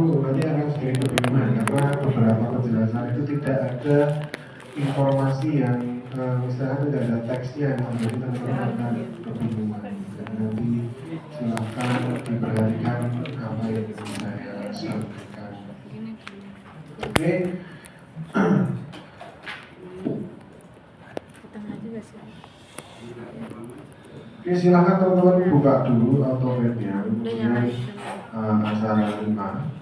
nanti akan sedikit kebingungan karena beberapa penjelasan itu tidak ada informasi yang misalnya tidak ada teksnya yang menjadi teman-teman akan kebingungan. Jadi nanti silakan diperhatikan apa yang saya sampaikan. Oke. Oke, silakan teman-teman buka dulu automatenya kemudian acara 5.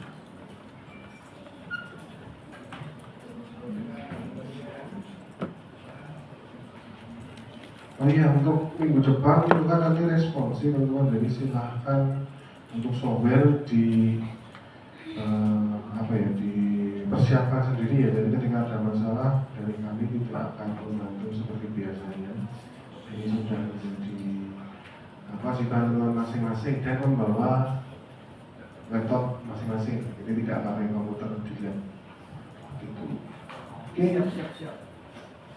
Oh iya, untuk minggu depan itu kan nanti responsi teman-teman, jadi silahkan untuk software dipersiapkan sendiri ya. Jadi ketika ada masalah dari kami tidak akan membantu seperti biasanya. Ini sudah menjadi kewajiban teman masing-masing dan membawa laptop masing-masing. Jadi tidak pakai komputer di lab. Gitu. Oke.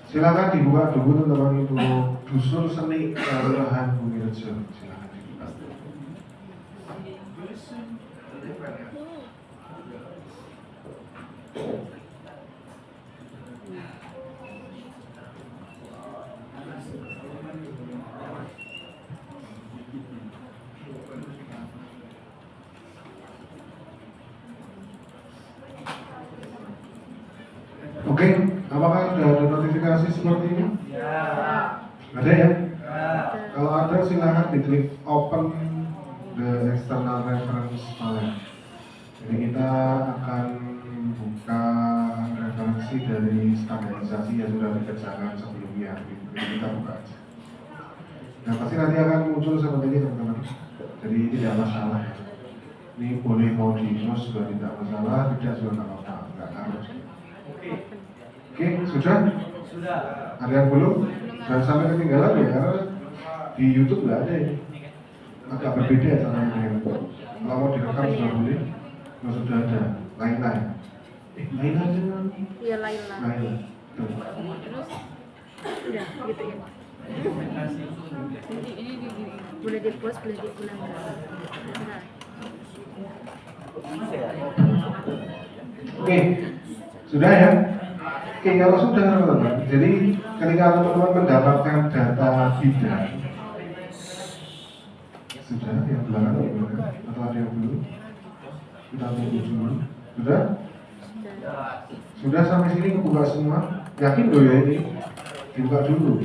Silakan dibuka dulu teman-teman itu Dusun Seni Kelurahan Bumirejo. Silakan dibuka. Oke, apakah sudah ada notifikasi seperti ini? Ya. Ada ya? Ya. Kalau ada silahkan diklik open the external reference file. Jadi kita akan buka referensi dari standarisasi yang sudah dikerjakan sebelumnya. Jadi kita buka aja. Nah pasti nanti akan muncul seperti ini teman-teman. Jadi tidak masalah. Ini boleh mau di-close juga tidak masalah, tidak juga nggak apa-apa, nggak harus. Oke, sudah? Sudah. Ada yang belum? Jangan sampai ketinggalan ya, karena di YouTube nggak ada ini. Agak berbeda ya caranya. Kalau mau direkam sudah boleh, kalau sudah ada lain-lain. Lain-lain dengan? Iya lain-lain. Lain. Terus, udah gitu ya. Ini boleh di-post, boleh diulang. Nah. Oke, sudah ya? Oke, kalau sudah teman-teman, jadi ketika teman-teman mendapatkan data bidang, sudah yang belakang gimana? Atau ada yang belum? Kita tunggu dulu. Sudah? Sudah sampai sini kebuka semua? Yakin loh ya ini? Dibuka dulu.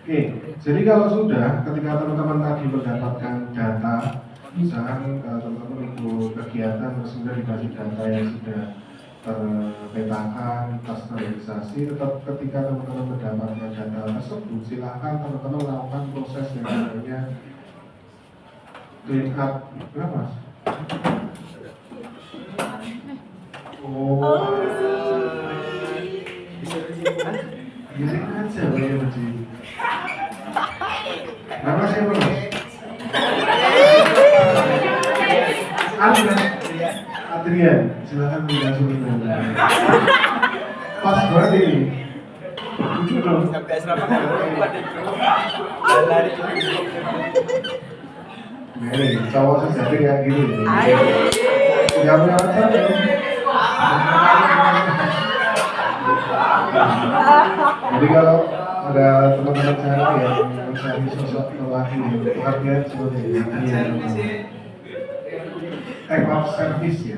Oke, jadi kalau sudah, ketika teman-teman tadi mendapatkan data, misalkan teman-teman ikut kegiatan terus sudah dikasih data yang sudah terpetakan, terstandarisasi, tetap ketika teman-teman mendapatkan data tersebut, silahkan teman-teman melakukan proses yang namanya clean up. Berapa mas? Oh, ini aja banyak baju. Nama siapa mas? Adrian, silakan langsung pas banget ini. Lucu dong. Sampai asrama kan lari. Nih, cowok sejati kayak gini. Yang apa? Jadi kalau ada teman-teman saya yang mencari sosok lelaki yang perhatian seperti ini, act of service ya.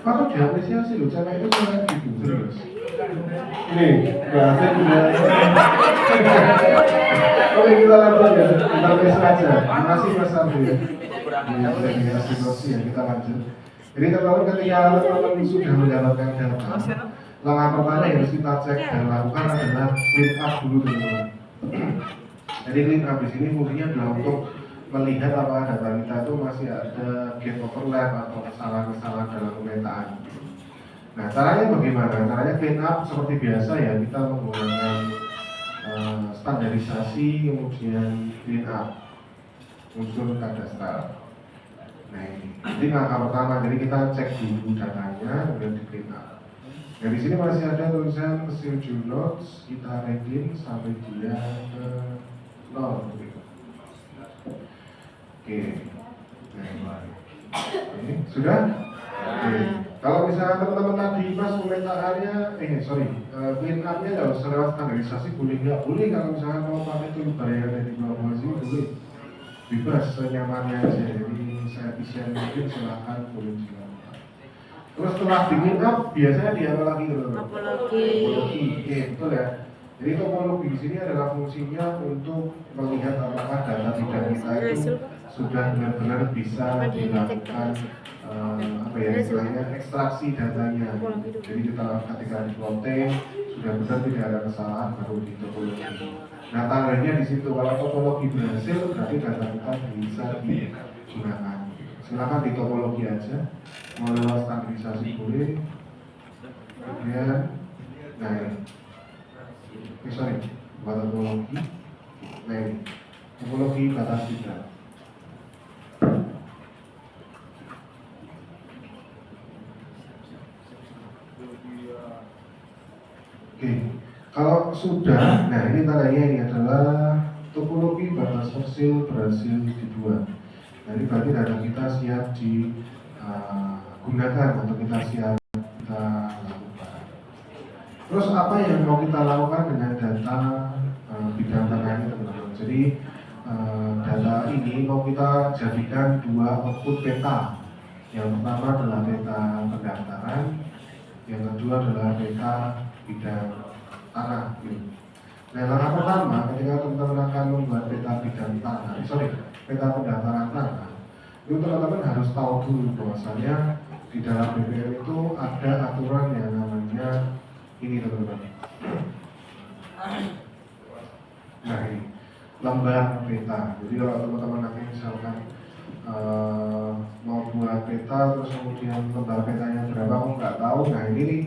Kalau diapresiasi loh, cewek itu sangat gitu terus. Ini bahasa juga. Oke, kita lanjut ya, intermezzo aja. Terima kasih Mas Andri ya. Ini estimasi ya, kita lanjut. Jadi teman-teman ketika teman-teman sudah mendapatkan data, langkah pertama yang harus kita cek dan lakukan adalah clean up dulu teman-teman. Jadi clean up di sini fungsinya adalah untuk melihat apakah data kita itu masih ada gap overlap atau kesalahan-kesalahan dalam pemetaan. Nah caranya bagaimana? Caranya clean up seperti biasa ya, kita menggunakan standarisasi kemudian clean up unsur kadastral. Nah ini, jadi langkah pertama, jadi kita cek dulu datanya kemudian di clean up. Nah di sini masih ada tulisan schedule notes, kita ranking sampai dia ke 0 gitu. Oke. Nah, oke, sudah? Oke. Kalau misalnya teman-teman tadi pas pemetaannya, clean up-nya nggak usah lewat standarisasi, boleh nggak? Boleh kalau misalnya mau pakai toolbar yang ada di bawah sini, boleh. Bebas, senyamannya aja. Jadi saya bisa mungkin silahkan boleh dilakukan. Terus setelah di clean up, biasanya dia apa lagi teman-teman? Topologi. Oke, betul ya. Jadi topologi di sini adalah fungsinya untuk melihat apakah data bidang kita itu sudah benar-benar bisa dilakukan istilahnya ekstraksi datanya. Jadi kita ketika di plotting sudah benar tidak ada kesalahan baru di topologi. Nah tandanya di situ kalau topologi berhasil berarti data kita bisa digunakan. Silakan di topologi aja, mau lewat standarisasi boleh. Kemudian, nah ini, buat topologi, nah ini topologi batas bidang. Oke, kalau sudah, nah ini tandanya ini adalah topologi batas fosil berhasil dibuat. Nah ini berarti data kita siap digunakan atau kita siap kita lakukan. Terus apa yang mau kita lakukan dengan data bidang tengah ini teman-teman? Jadi data ini mau kita jadikan dua output peta. Yang pertama adalah peta pendaftaran, yang kedua adalah peta bidang tanah. Nah, langkah pertama ketika teman-teman akan membuat peta bidang tanah, peta pendaftaran tanah, itu teman-teman harus tahu dulu bahwasanya di dalam BPM itu ada aturan yang namanya ini teman-teman. Nah ini lembar peta. Jadi kalau teman-teman nanti misalkan mau buat peta terus kemudian lembar petanya berapa kok nggak tahu, nah ini nih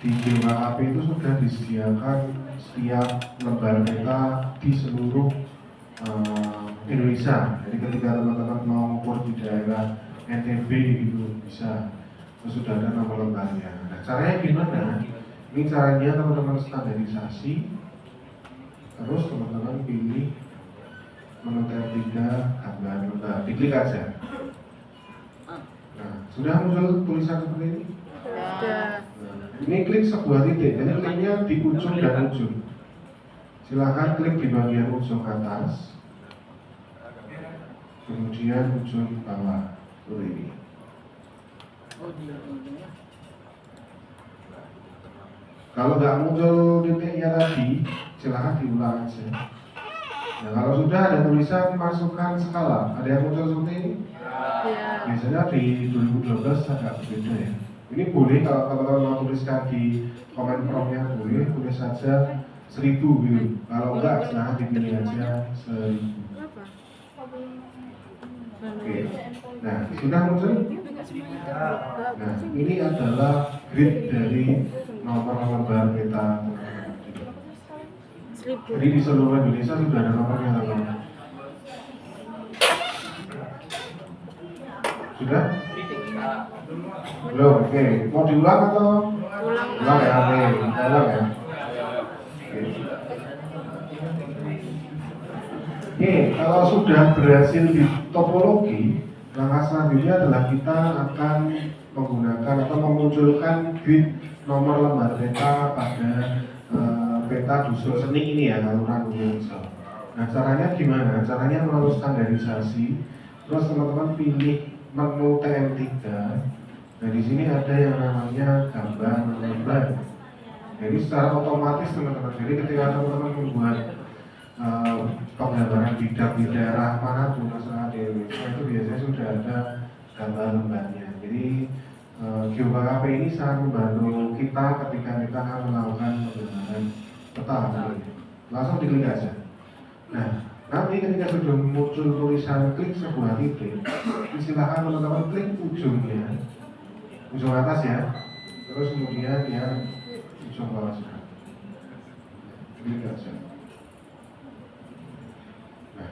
di GWAP itu sudah disediakan setiap lembar peta di seluruh Indonesia. Jadi ketika teman-teman mau ukur di daerah NTB gitu bisa, terus sudah ada nomor lembarnya. Nah caranya gimana? Ini caranya teman-teman standarisasi, terus teman-teman pilih menu tab 3 gambar lembar, diklik aja. Nah sudah muncul tulisan seperti ini. Ini klik sebuah titik, jadi kliknya di ujung dan ujung. Silahkan klik di bagian ujung atas, kemudian ujung bawah, seperti ini. Kalau nggak muncul titiknya tadi, silahkan diulang aja. Nah kalau sudah ada tulisan masukkan skala, ada yang muncul seperti ini? Biasanya di 2012 agak berbeda ya. Ini boleh kalau teman-teman mau tuliskan di komen promnya boleh tulis saja 1000 gitu. Kalau enggak silahkan dipilih aja 1000. Oke. Nah sudah muncul. Nah ini adalah grid dari nomor lembar peta. Jadi di seluruh Indonesia sudah ada nomornya teman-teman. Sudah? Belum, oke. Mau diulang atau? Ulang ya, oke. Kita ulang ya. Oke, kalau sudah berhasil di topologi, langkah selanjutnya adalah kita akan menggunakan atau memunculkan grid nomor lembar peta pada peta dusun seni ini ya, saluran universal. Nah caranya gimana? Caranya melalui standarisasi. Terus teman-teman pilih menu TM3. Nah di sini ada yang namanya gambar lembar. Jadi secara otomatis teman-teman. Jadi ketika teman-teman membuat penggambaran bidang di daerah manapun masalah di Indonesia itu biasanya sudah ada gambar lembarnya. Jadi GWAP ini sangat membantu kita ketika kita akan melakukan penggambaran peta. Langsung diklik aja. Nah nanti ketika sudah muncul tulisan klik sebuah titik, silakan teman-teman klik ujungnya, ujung atas ya, terus kemudian yang ujung bawah juga. Klik aja. Nah,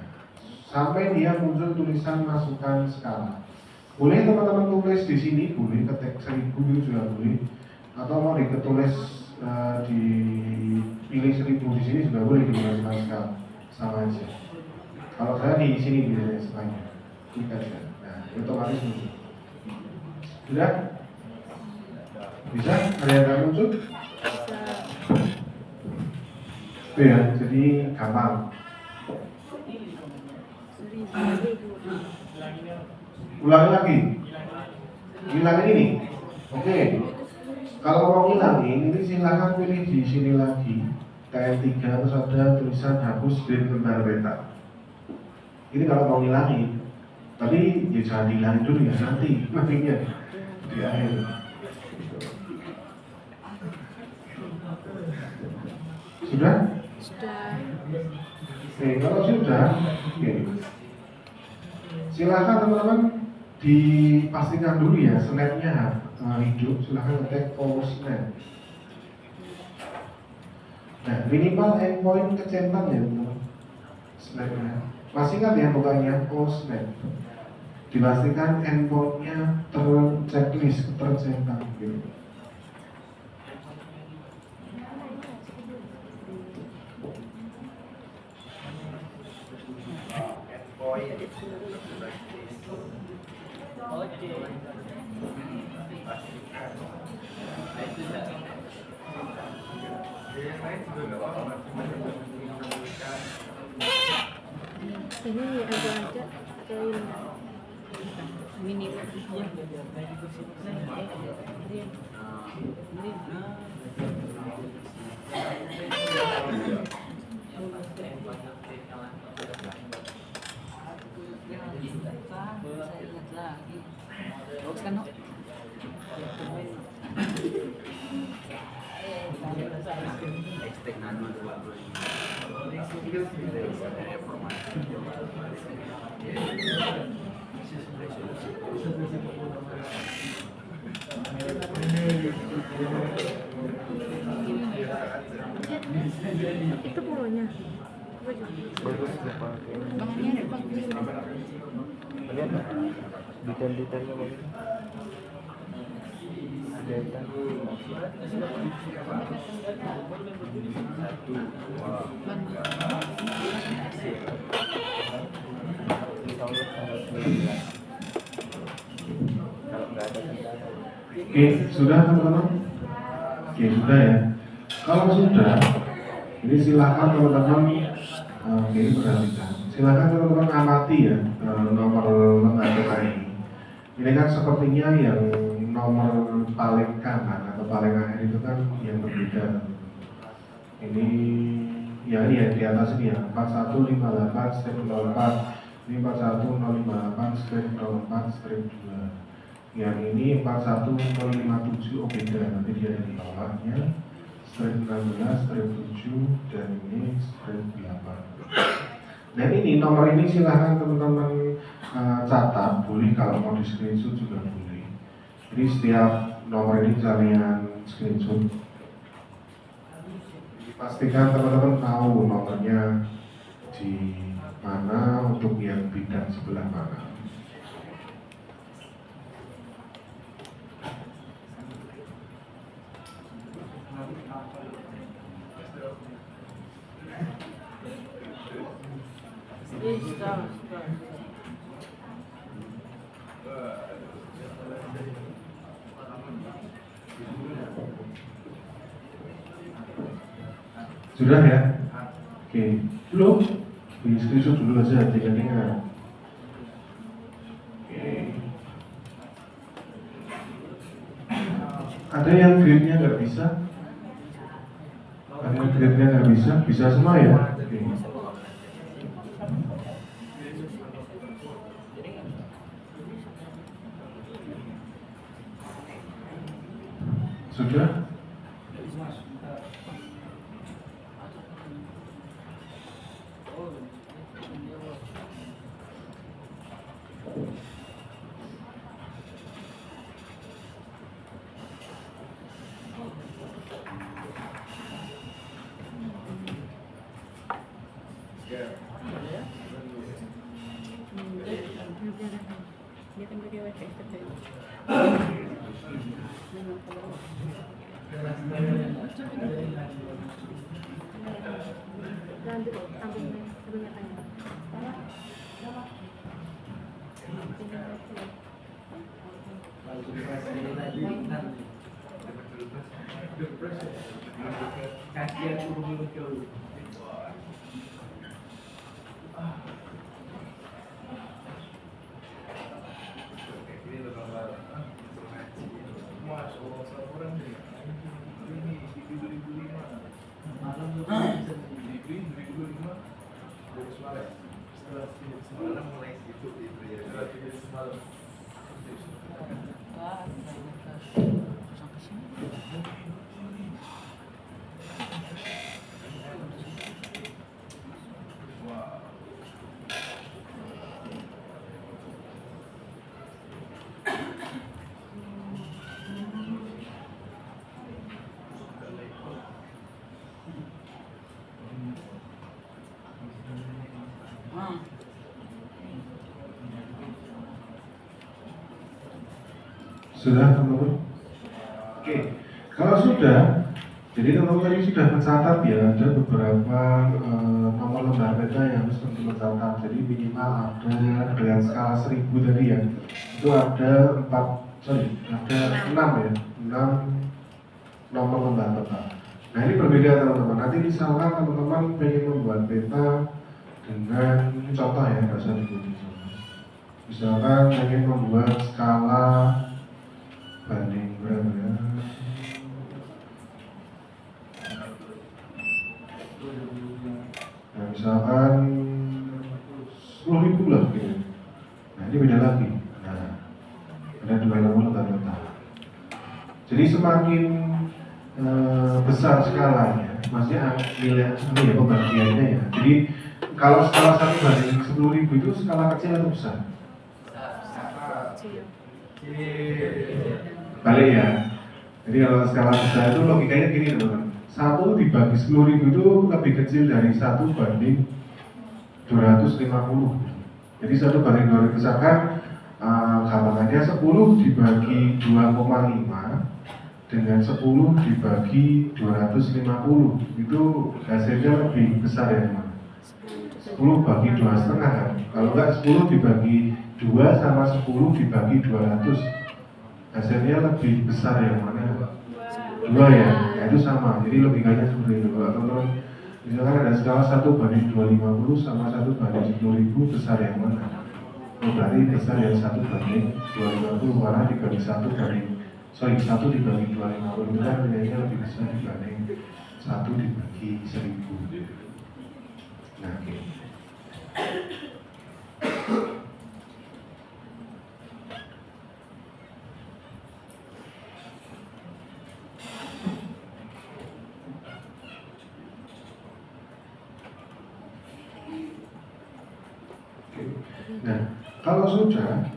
sampai dia muncul tulisan masukkan skala. Boleh teman-teman tulis di sini, boleh ketik 1000 juga boleh, atau mau diketulis dipilih 1000 di sini juga boleh dikombinasikan sama aja. Kalau saya di sini biasanya semuanya klik aja, nah otomatis muncul. Sudah? Bisa? Ada yang nggak muncul? Itu ya, jadi gampang. Ulangi lagi. Hilangin ini. Oke. Kalau mau ngilangin, ini silahkan pilih di sini lagi. KN3 terus ada tulisan hapus grade lembar peta. Ini kalau mau ngilangin. Tapi ya jangan dihilangin dulu ya, nanti nantinya di akhir. Sudah? Sudah. Oke, kalau sudah, oke. Silakan teman-teman dipastikan dulu ya snapnya hidup. Silakan ngetek all snap. Nah, minimal endpoint kecentang ya teman-teman. Snapnya. Masih kan ya bukannya all snap. Dipastikan endpointnya terchecklist, tercentang gitu. Ini ada atau ini itu pulaunya. Bagus Bahannya bagus. lihat detail-detailnya bagus. Detail. Oke, sudah teman-teman? Oke, sudah ya. Kalau sudah, ini silakan teman-teman ini perhatikan. Silakan teman-teman amati ya nomor lembar peta ini. Ini kan sepertinya yang nomor paling kanan atau paling akhir itu kan yang berbeda. Ini ya di atas ini ya 4158/04. Ini 41058/04/2. Yang ini 41057, oh beda, nanti dia ada di bawahnya. Strip 16, strip 7, dan ini strip 8. Dan ini nomor ini silahkan teman-teman catat, boleh kalau mau di screenshot juga boleh. Jadi setiap nomor ini kalian screenshot. Pastikan teman-teman tahu nomornya di mana untuk yang bidang sebelah mana. Sudah ya? Oke, belum? Di screenshot dulu aja, tinggal-tinggal. Oke. Ada yang grade-nya nggak bisa? Ada yang grade-nya nggak bisa? Bisa semua ya? Oke. Sudah? Dia kan pakai wifi Lanjut, ambilnya tanya. Sudah teman-teman? Oke, kalau sudah, jadi teman-teman tadi sudah mencatat ya, ada beberapa nomor lembar peta yang harus teman-teman catat. Jadi minimal ada dengan skala 1000 tadi ya, itu ada 6 ya, 6 nomor lembar peta. Nah ini berbeda teman-teman. Nanti misalkan teman-teman pengen membuat peta dengan contoh ya, nggak usah diikuti. Misalkan pengen membuat skala banding berapa ya? Nah, misalkan 10.000 lah gitu. Nah ini beda lagi. Nah, ada 2 nomor lembar. Jadi semakin besar skalanya, maksudnya nilai ini ya pembagiannya ya. Jadi kalau skala 1 banding 10.000 itu skala kecil atau besar? Balik ya. Jadi kalau skala besar itu logikanya gini teman-teman. 1 dibagi 10.000 itu lebih kecil dari 1 banding 250. Jadi 1 banding 200 misalkan gambarannya 10 dibagi 2,5 dengan 10 dibagi 250 itu hasilnya lebih besar ya teman. 10 bagi 2,5 kan. Kalau enggak 10 dibagi 2 sama 10 dibagi 200 hasilnya lebih besar yang mana? 2 ya, ya itu sama. Jadi logikanya seperti itu. Kalau teman-teman misalkan ada skala 1 banding 250 sama 1 banding 10.000 besar yang mana? Oh, berarti besar yang 1 banding 250 karena dibagi 1 banding 1 dibagi 250 itu kan nilainya lebih besar dibanding 1 dibagi 1000. Nah, oke. Nah, kalau sudah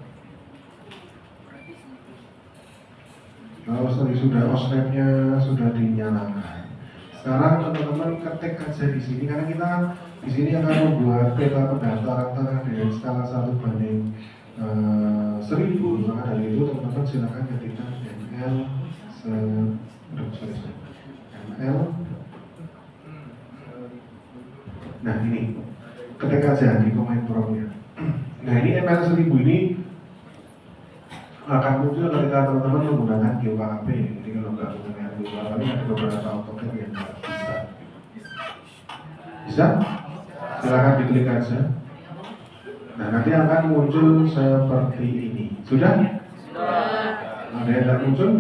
oslepnya sudah dinyalakan, sekarang teman-teman ketik aja di sini karena kita di sini akan membuat peta pendaftaran dengan skala 1 banding 1000. Maka dari itu teman-teman silakan ketikkan ML ML. Nah ini ketik aja di komen promnya. Nah ini ML 1000 ini akan muncul ketika teman-teman menggunakan GeoKP. Jadi kalau nggak menggunakan GeoKP ada beberapa AutoCAD yang nggak bisa. Bisa? Silahkan diklik aja. Nah nanti akan muncul seperti ini. Sudah? Ada yang nggak muncul?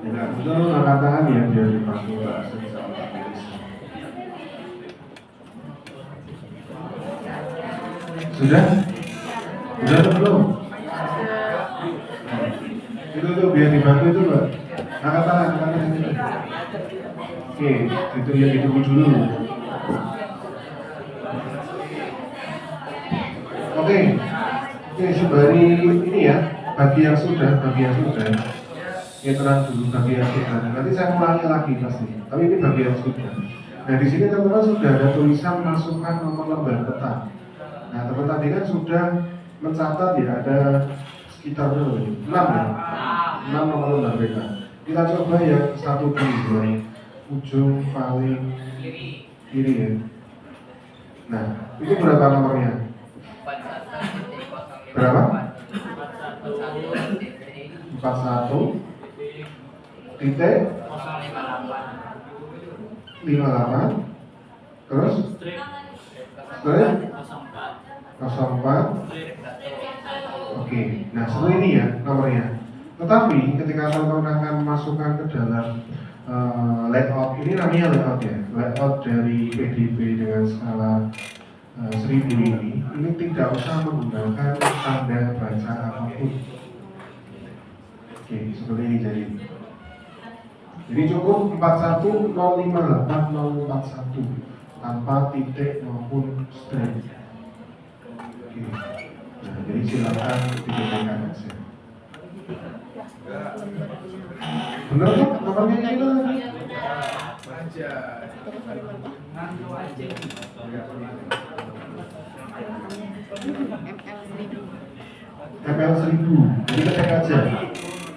Yang nggak muncul angkat tangan ya biar dipanggil bahasa. Sudah? Sudah atau belum? Itu tuh biar dibantu itu Pak. Angkat tangan itu. Oke, itu yang ditunggu dulu. Oke, sembari ini ya, bagi yang sudah, ya terang dulu bagi yang sudah. Nanti saya ulangi lagi pasti. Tapi ini bagi yang sudah. Nah di sini teman-teman sudah ada tulisan masukkan nomor lembar peta. Nah teman tadi kan sudah mencatat ya ada sekitar 6 ya. 6 nomor lembar peta. Kita coba yang satu dulu, yang ujung paling kiri ya. Nah, itu berapa nomornya? Berapa? 41 titik 58 terus strip 04. Oke, nah seperti ini ya nomornya. Tetapi ketika teman-teman akan masukkan ke dalam layout, ini namanya layout ya, layout dari PDB dengan skala 1000 ini tidak usah menggunakan tanda baca apapun. Oke, seperti ini jadi cukup 4105841 tanpa titik maupun strip. Oke. Nah, jadi silakan digunakan aja. Benar tuh nomornya itu lagi. ML 1000. Jadi ketik aja.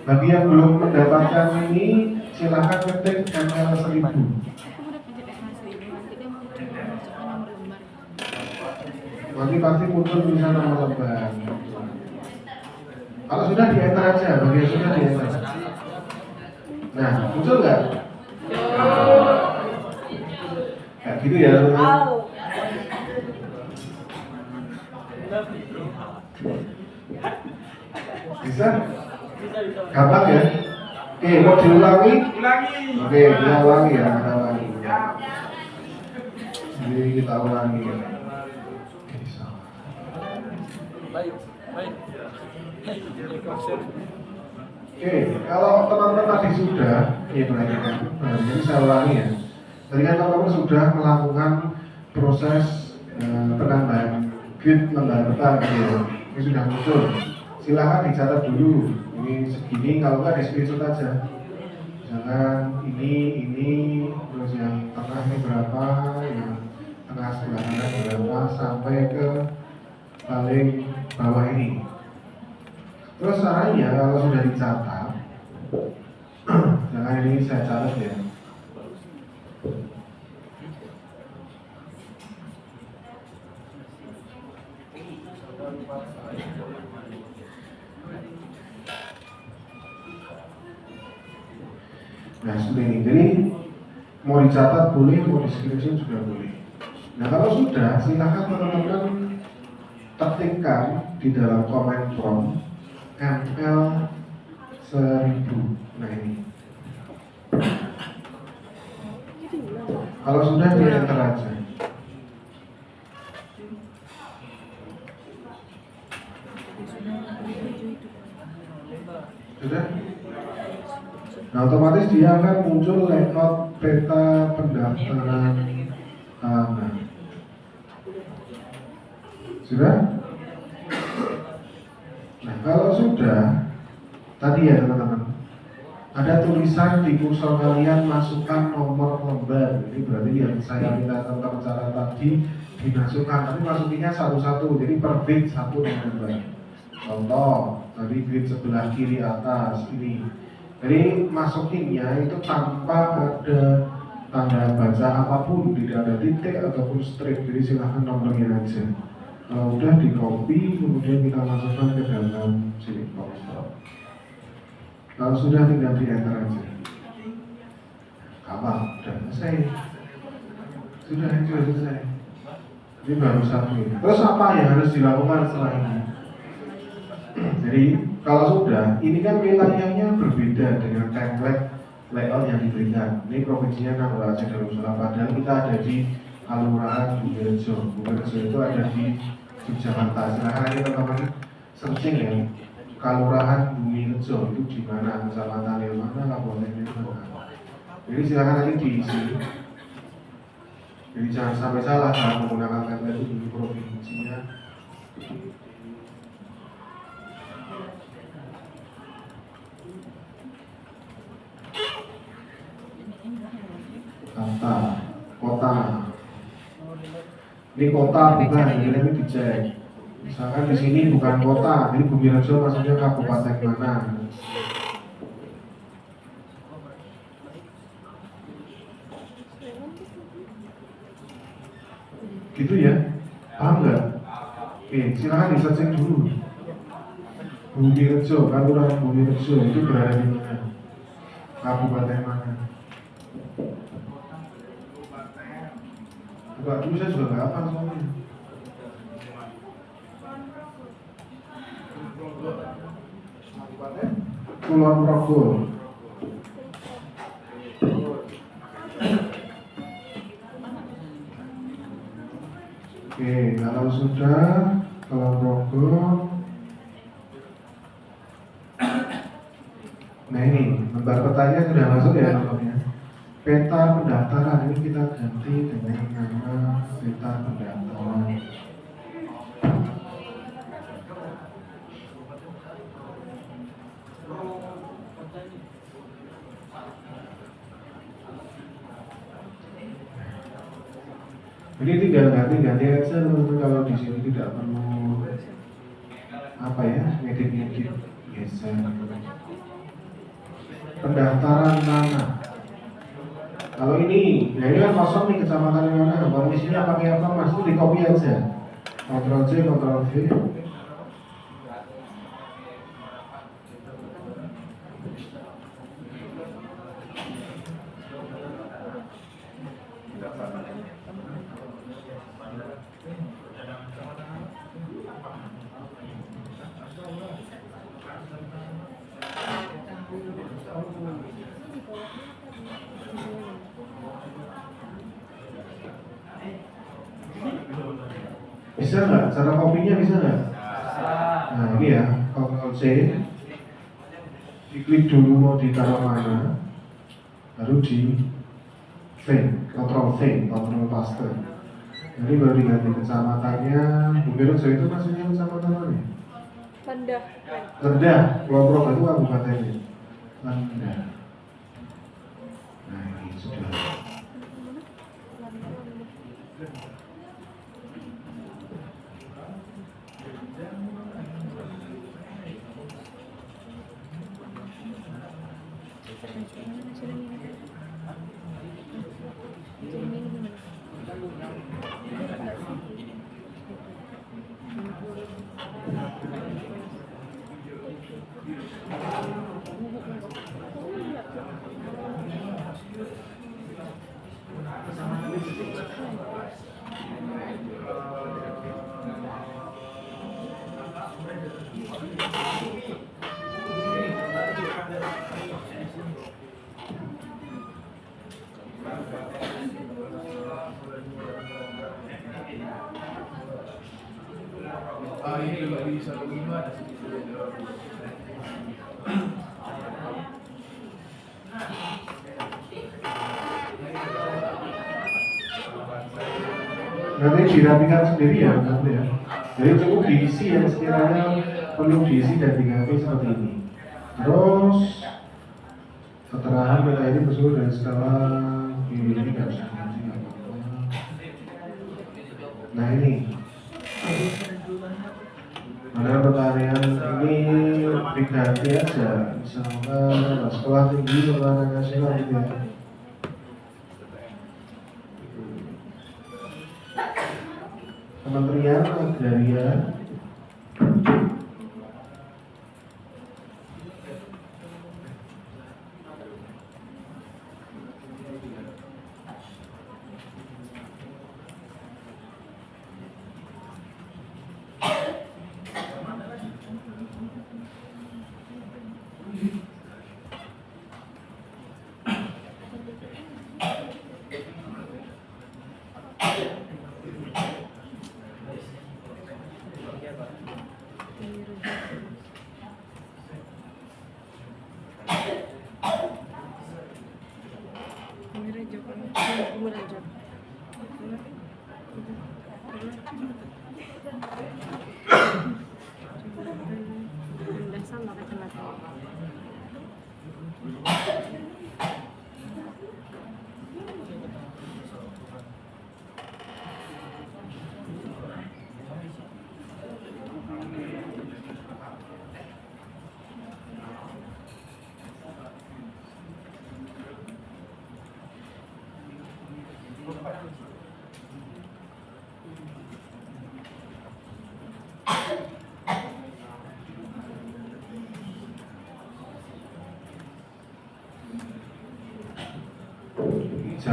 Bagi yang belum mendapatkan ini, silakan ketik ML 1000. Nanti pasti muncul tulisan nomor lembar. Kalau sudah di enter aja, bagi yang sudah di enter. Nah, muncul nggak? Kayak gitu ya. Bisa? Gampang ya? Oke, mau diulangi? Oke, kita ulangi ya, Jadi kita ulangi ya. Oke, kalau teman-teman tadi sudah, ya perhatikan, jadi saya ulangi ya. Tadi kan teman-teman sudah melakukan proses penambahan grid lembar peta gitu ya. Ini sudah muncul. Silahkan dicatat dulu. Ini segini, kalau nggak di screenshot aja. Misalkan ini, terus yang tengah ini berapa, yang tengah sebelah kanan berapa, sampai ke paling bawah ini. Terus caranya kalau sudah dicatat, jangan ini saya catat ya. Nah seperti ini, jadi mau dicatat boleh, mau di screenshot juga boleh. Nah kalau sudah, silakan teman-teman ketikkan di dalam comment prompt ML 1000. Nah ini. Kalau sudah di enter aja. Sudah? Nah otomatis dia akan muncul layout peta pendaftaran tanah. Sudah? Nah kalau sudah, tadi ya teman-teman, ada tulisan di kursor kalian masukkan nomor lembar. Ini berarti yang saya minta teman-teman cara tadi dimasukkan, tapi masukinnya satu-satu, jadi per bit satu nomor lembar. Contoh, tadi bit sebelah kiri atas ini. Jadi masukinnya itu tanpa ada tanda baca apapun, tidak ada titik ataupun strip, jadi silahkan nomornya aja. Kalau udah di copy, kemudian kita masukkan ke dalam sini. Kalau sudah tinggal di enter aja. Gampang, sudah selesai. Sudah selesai. Ini baru satu. Terus apa yang harus dilakukan setelah ini? Jadi kalau sudah, ini kan wilayahnya berbeda dengan template layout yang diberikan. Ini provinsinya kan Aceh Darussalam, padahal kita ada di Kalurahan Bumirejo. Bumirejo itu ada di Yogyakarta. Silahkan aja teman-teman searching ya, Kalurahan Bumirejo itu di mana, kecamatan yang mana, kabupaten yang mana. Jadi silahkan aja diisi. Jadi jangan sampai salah kalau menggunakan template itu di provinsinya. Kota. Ini kota bukan, ini dicek. Misalkan di sini bukan kota, jadi Bumirejo maksudnya kabupaten mana? Gitu ya, paham nggak? Oke, silakan di searching dulu. Bumi Rejo, Kelurahan Bumi Rejo itu berada di mana? Kabupaten mana? Bukan dulu, saya juga nggak hafal soalnya. Kulon Progo. Oke, kalau sudah Kulon Progo. Nah ini, lembar petanya sudah masuk ya nomornya. Peta pendaftaran ini kita ganti dengan nama peta pendaftaran. Jadi tinggal ganti aja teman-teman, kalau di sini tidak perlu apa ya, ngedit geser. Pendaftaran mana? Kalau ini, ya ini kan kosong nih, kecamatan mana? Kalau di sini pakai apa mas? Itu di copy aja. Ctrl C, Ctrl V. Bisa nggak? Cara kopinya bisa nggak? Nah ini ya, Ctrl C, diklik dulu mau ditaruh mana, baru di V, Ctrl V, Ctrl paste. Jadi baru diganti kecamatannya. Bumi Rejo itu maksudnya kecamatan mana? Rendah. Rendah, Kulon Progo itu kabupatennya. Rendah. Nah ini sudah. Ini juga di 15 ada Nanti dirapikan sendiri ya, nanti ya. Jadi cukup diisi yang sekiranya perlu diisi dan diganti seperti ini. Terus keterangan peta ini bersumber dari skala ini nggak usah diganti, nggak apa-apa. Nah ini, mana pertanyaan ini diganti aja, misalkan sekolah tinggi pertanian nasional gitu ya. Kementerian Agraria. Sama kecamatan.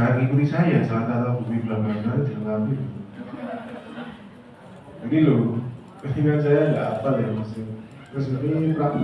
jangan ikuti saya, salah kata bumi belakang jangan ambil. Ini loh, dengan saya nggak apa ya maksudnya. Terus ini Prabu.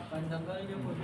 Panjang kali dia pun.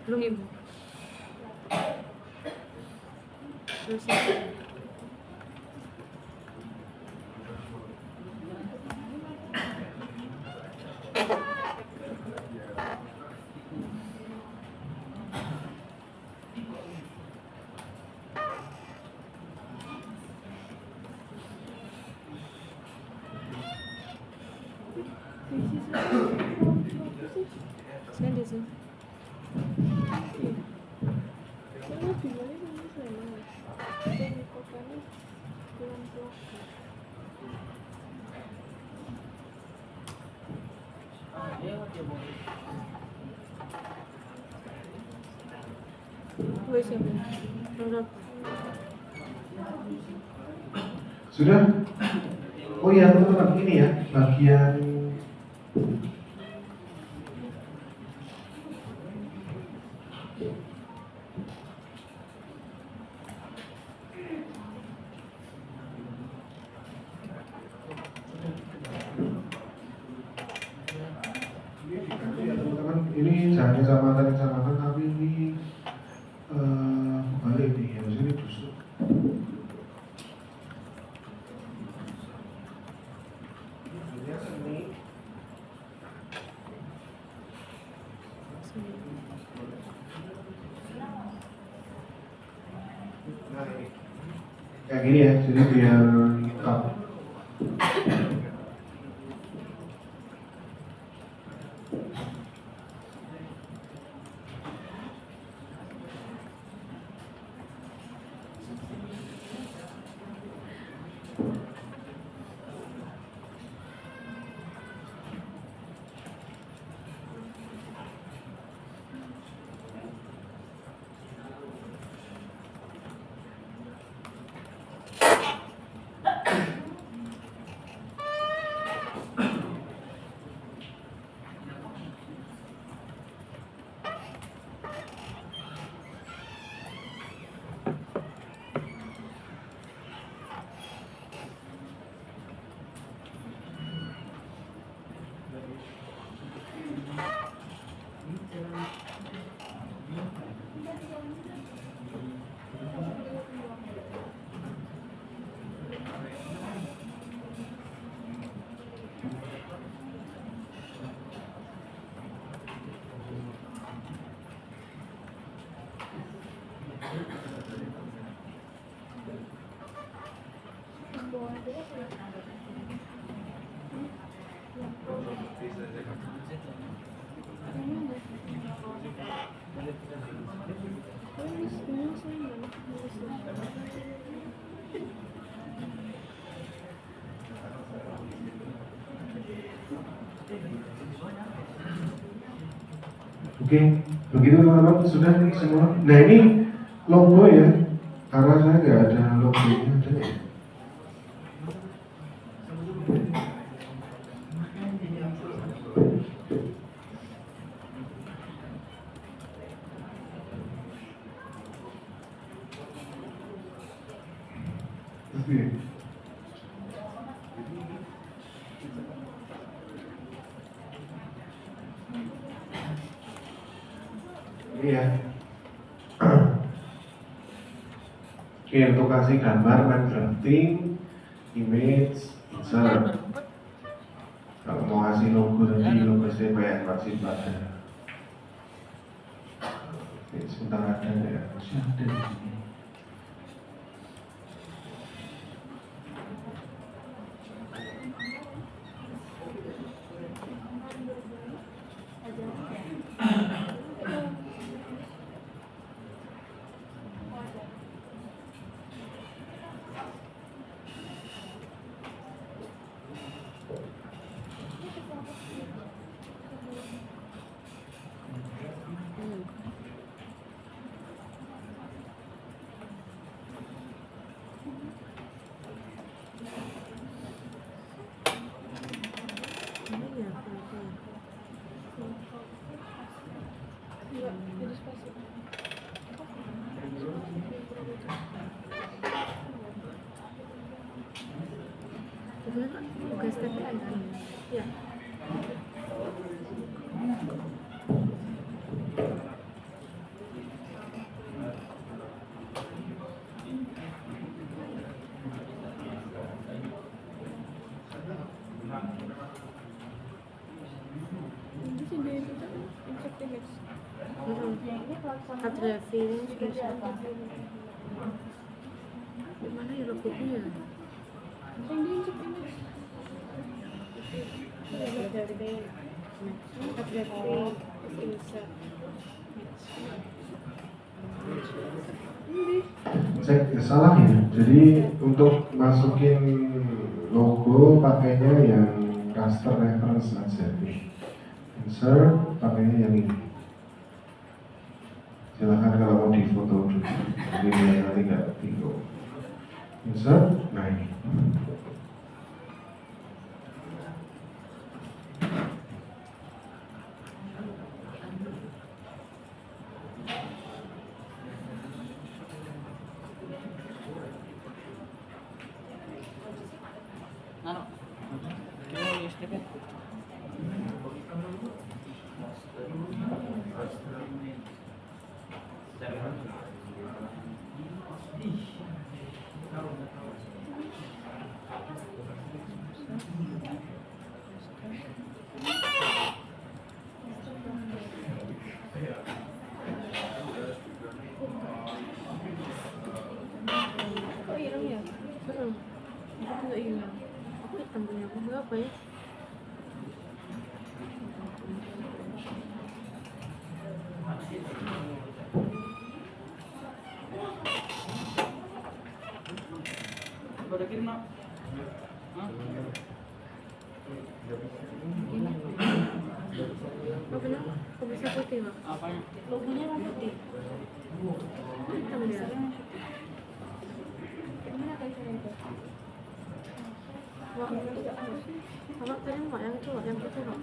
Belum ibu. Terus saya di sini. Sudah? Oh iya teman-teman, ini ya bagian teman-teman, ini jangan kecamatan tapi ini balik nih ya, sini busuk. Kayak gini ya, jadi biar hitam. Oke, begitu teman-teman, sudah semua. Nah ini logo ya, karena saya nggak ada logonya, ada ya. Iya. Iya. Oke, untuk kasih gambar main drafting, image, insert. Kalau mau kasih logo tadi, logo saya banyak masih ada. Oke, sebentar ada ya, masih ada di sini. Bukan stempel kan? Ya. Ada feeling susah. Mana ya logonya? Cek salah ya. Jadi untuk masukin logo pakainya yang raster reference aja. Insert pakainya yang ini. Silahkan kalau mau difoto dulu. Jadi nanti nggak bingung. Insert, nah ini. Apa ya? Logonya kok bisa putih, Pak? Apanya? Logonya kan putih. Hitam dia. Wah, Bapak tadi nggak yang itu, yang itu, Pak?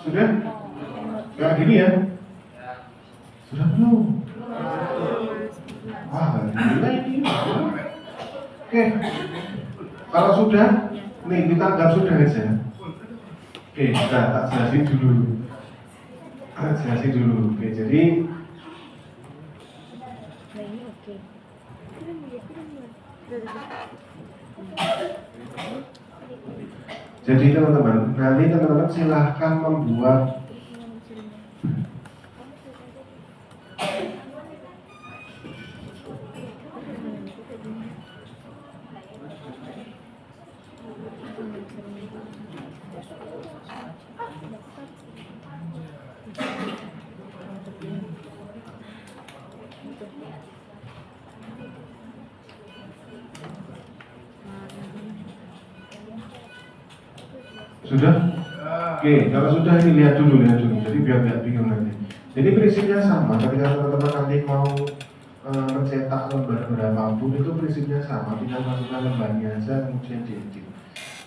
Sudah? Nggak gini ya? Sudah belum? Wah, gila ini. Oke. Kalau sudah, nih kita anggap sudah aja. Oke, kita tak jelasin dulu. Oke, jadi Nah ini oke. Jadi teman-teman, nanti teman-teman silahkan membuat sudah? Oke, kalau sudah ini lihat dulu. Jadi biar nggak bingung nanti. Jadi prinsipnya sama. Ketika teman-teman nanti mau mencetak lembar berapapun itu prinsipnya sama. Tinggal masukkan lembarnya aja kemudian diedit.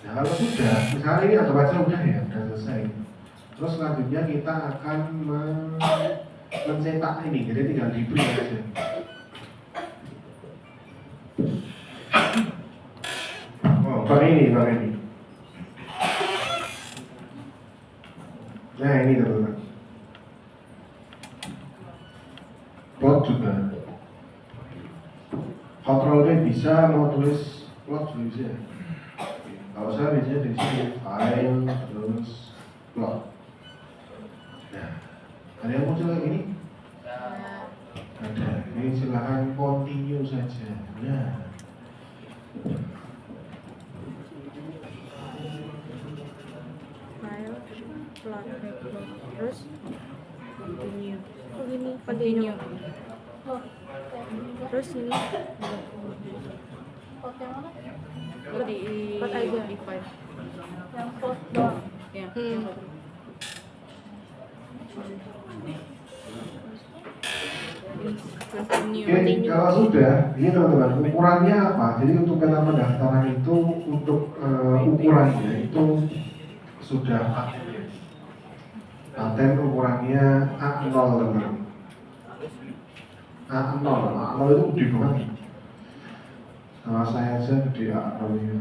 Nah kalau sudah, misalnya ini anggap aja udah ya, udah selesai. Terus selanjutnya kita akan mencetak ini. Jadi tinggal di print aja. Oh, pakai ini. Nah ini teman-teman. Plot juga. Ctrl V bisa mau tulis plot juga bisa. Kalau saya biasanya di sini file terus plot. Nah, ada yang muncul lagi ini? Ada. Ini silahkan continue saja. Nah. File, plot, terus continue. Oh gini, continue. Terus ini Pot yang mana? Pot aja. Di file. Yang pot doang. Ya, yang pot. Oke, kalau sudah, ini teman-teman, ukurannya apa? Jadi untuk peta pendaftaran itu, untuk ukurannya itu sudah paten ukurannya A0 teman-teman. A0 itu gede banget. Kalau saya aja gede A0 nya.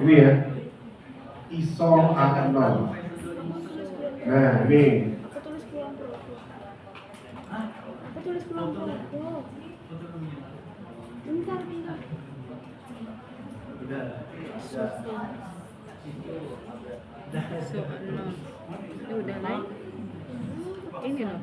Ini ya, ISO A0. Nah ini. Aku tulis kelompok. Bentar. Ini udah naik. Ini loh.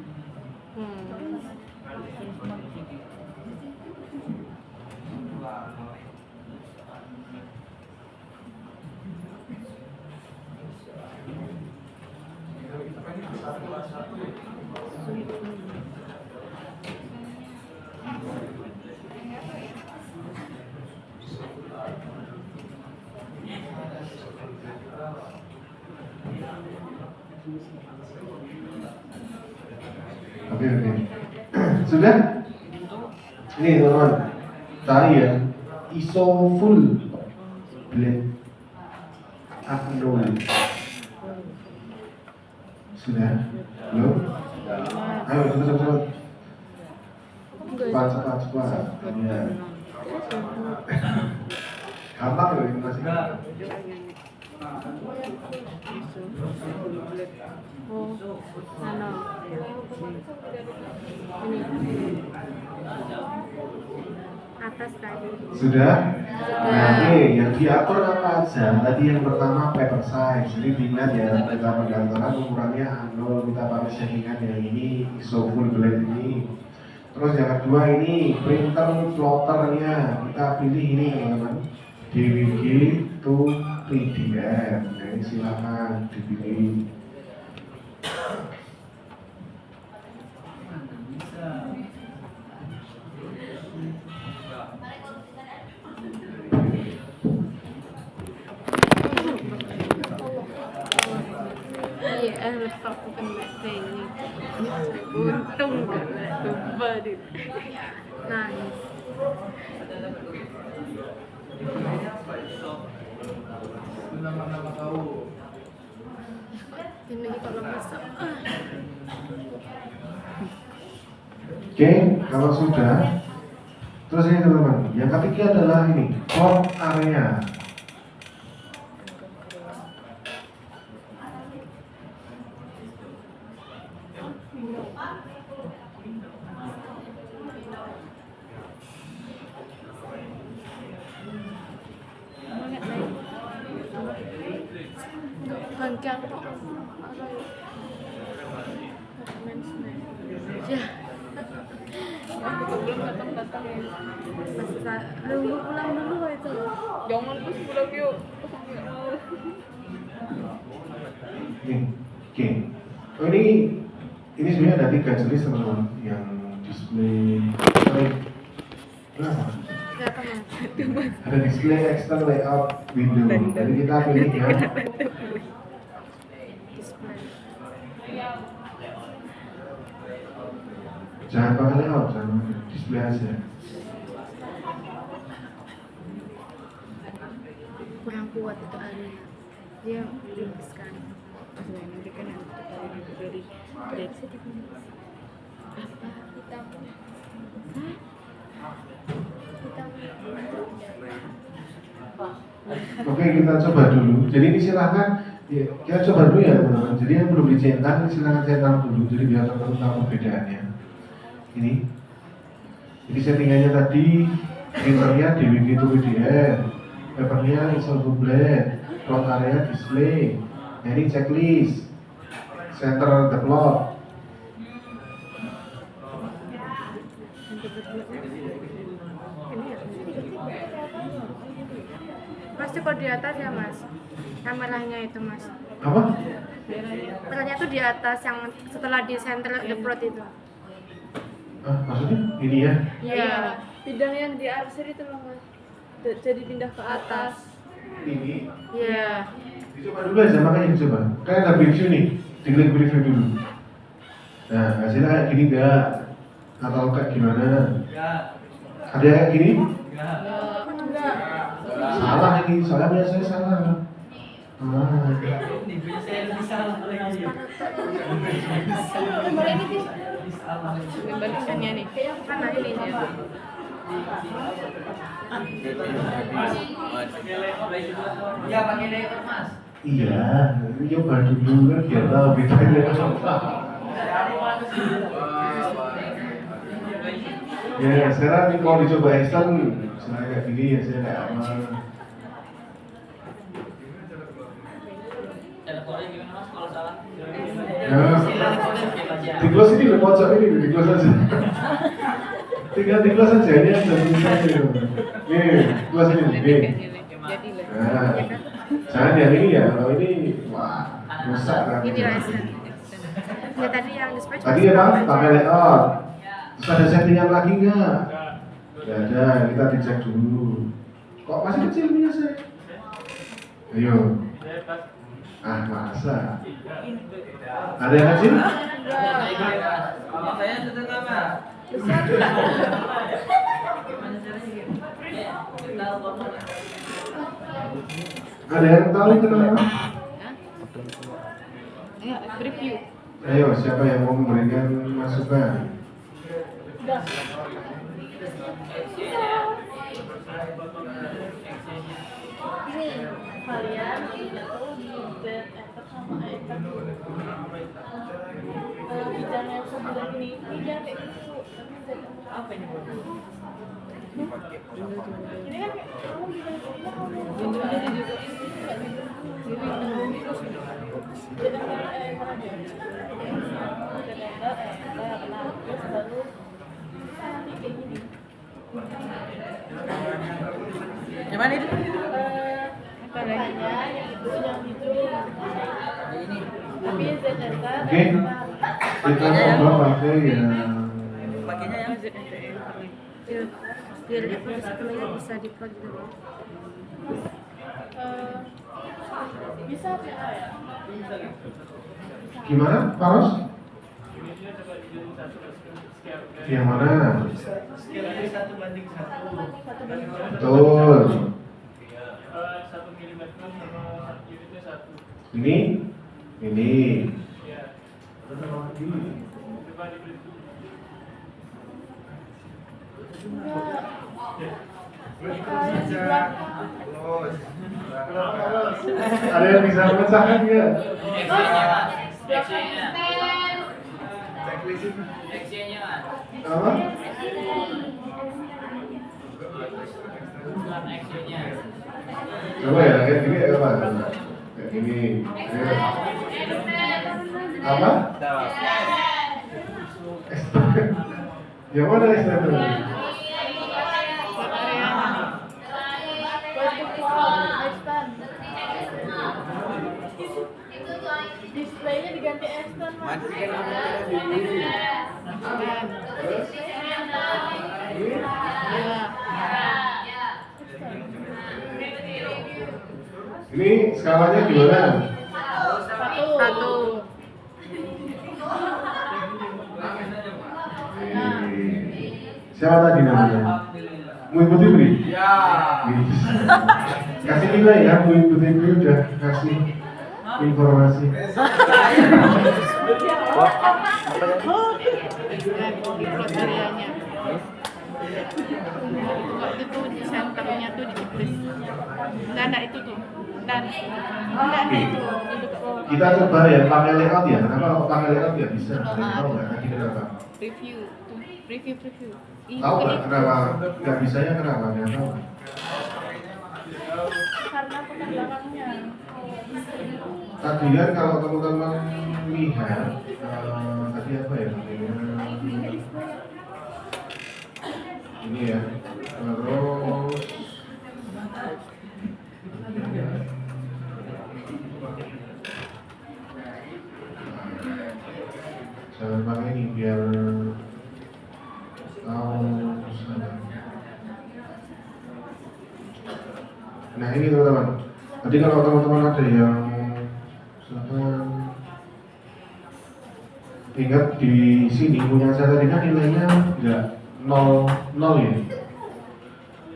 Oke. Sudah? Ini teman-teman, saya ISO full blend A0. Sudah? Belum? Ayo cepat. Cepat. Ya. Gampang loh ini masih. Oh, mana? Ini. Atas tadi. Sudah? Nah, ini yang diatur apa aja? Tadi yang pertama paper size. Jadi diingat ya, kita pendaftaran ukurannya A0, kita pakai settingan yang ini ISO full blend ini. Terus yang kedua ini printer plotternya kita pilih ini teman-teman, DWG to PDF. Nah ini silakan dipilih. Iya, laptop kena ini. Untung kena coba deh. Nice. Nama-nama kau. Ini kalau masak. Oke, kalau sudah, terus ini teman-teman, yang ketiga adalah ini plot area. Hanggang kok. Ya. Belum datang-datang ya. Nunggu pulang dulu itu. Jangan terus pulang yuk. Nih, Oke. Oh ini sebenarnya ada 3 jenis teman-teman yang display. Kenapa? Ada display external layout window. Jadi kita pilih yang jangan pakai layout, jangan display aja. kurang kuat itu area. Dia tinggi sekali. Nanti kan yang dari Bisa dipilih. Apa? hitam. Oke, kita coba dulu. Jadi ini silahkan ya, kita coba dulu ya teman-teman. Jadi yang belum dicentang silahkan centang dulu. Jadi biar teman-teman tahu perbedaannya. Ini. Jadi settingannya tadi printernya DWG to PDF, papernya Excel Blade, plot area display, nah, ini checklist, center the plot. Mas cukup di atas ya mas, kameranya itu mas. Apa? Kameranya tuh di atas yang setelah di center the plot itu. Ah, maksudnya ini ya? Iya. Bidang yang di arsir itu loh mas. Jadi pindah ke atas. Ini. Iya. Dicoba dulu aja, makanya dicoba. Kayak ada preview nih, diklik preview dulu. Nah, hasilnya kayak gini enggak? Atau kayak gimana? Ada yang kayak gini? Enggak. Salah ini, soalnya biasanya salah. Gambar ini sih. Kebalikannya nih. Mana ini ya? Ya pakai layout mas. Iya, ini coba dulu kan biar tahu bedanya apa. Ya, sekarang ini kalau dicoba instan, misalnya kayak gini ya saya kayak aman. Teleponnya gimana mas kalau salah? Ya, di close ini di pojok ini, di close aja. Tinggal di close aja, ini ada tulisannya. Nih, close ini, nih. Jadi lah. Nah, jangan yang ini ya, kalau ini, wah, rusak kan. Ini lah extend. Ya tadi yang display cuma Tadi apa? separuh aja. Pakai layout. Terus ada settingan lagi nggak? Nggak ada, kita dicek dulu. Kok masih kecil biasa? Ayo. Ah, masa? Ada yang kecil? Kalau saya setengah mas. Gimana caranya? Kita fotonya. Ada yang tahu kenapa? Ya, preview. Ayo, siapa yang mau memberikan masukan? Ini kalian itu di bed enter sama enter. Bidang yang sebelah ini jangan kayak gitu. Apa ini? Ini kan kayak kamu bisa kamu. Gimana itu? Katanya yang itu Ini. tapi ZNK Oke, kita coba pakai yang Pakainya yang Ya, biar aplikasinya bisa di-plug gitu loh. bisa ya. gimana, Paros? Yang mana? Skillnya 1:1. Betul. 1 mm sama unitnya 1. Ini? Ini. Coba dibeli. Ada yang bisa memecahkan nggak? Actionnya. Actionnya mas. Apa? Bukan actionnya. Coba ya, kayak gini ya apa? Kayak gini. Ayo. Apa? Yang mana extender? Displaynya diganti Matikan dulu. Ini skalanya gimana? Satu. Siapa tadi namanya? Muibu Tibri? Ya. Kasih nilai ya, Muibu Tibri udah kasih informasi. Kriterianya. Waktu itu di senternya tuh di Iblis. Nah, itu tuh. Dan itu. Kita coba ya pakai layout ya. Kenapa kalau pakai layout ya bisa? Tahu nggak? Tadi kenapa? Review. Tahu nggak kenapa? Nggak bisa ya kenapa? Nggak tahu. Karena pekan belakangnya. Tadi kan kalau teman-teman lihat tadi apa ya namanya? Ini ya. Terus jangan pakai ini biar tahu sana. Nah ini teman-teman. Tadi kalau teman-teman ada yang misalkan ingat di sini punya saya tadi kan nilainya enggak 0 ya.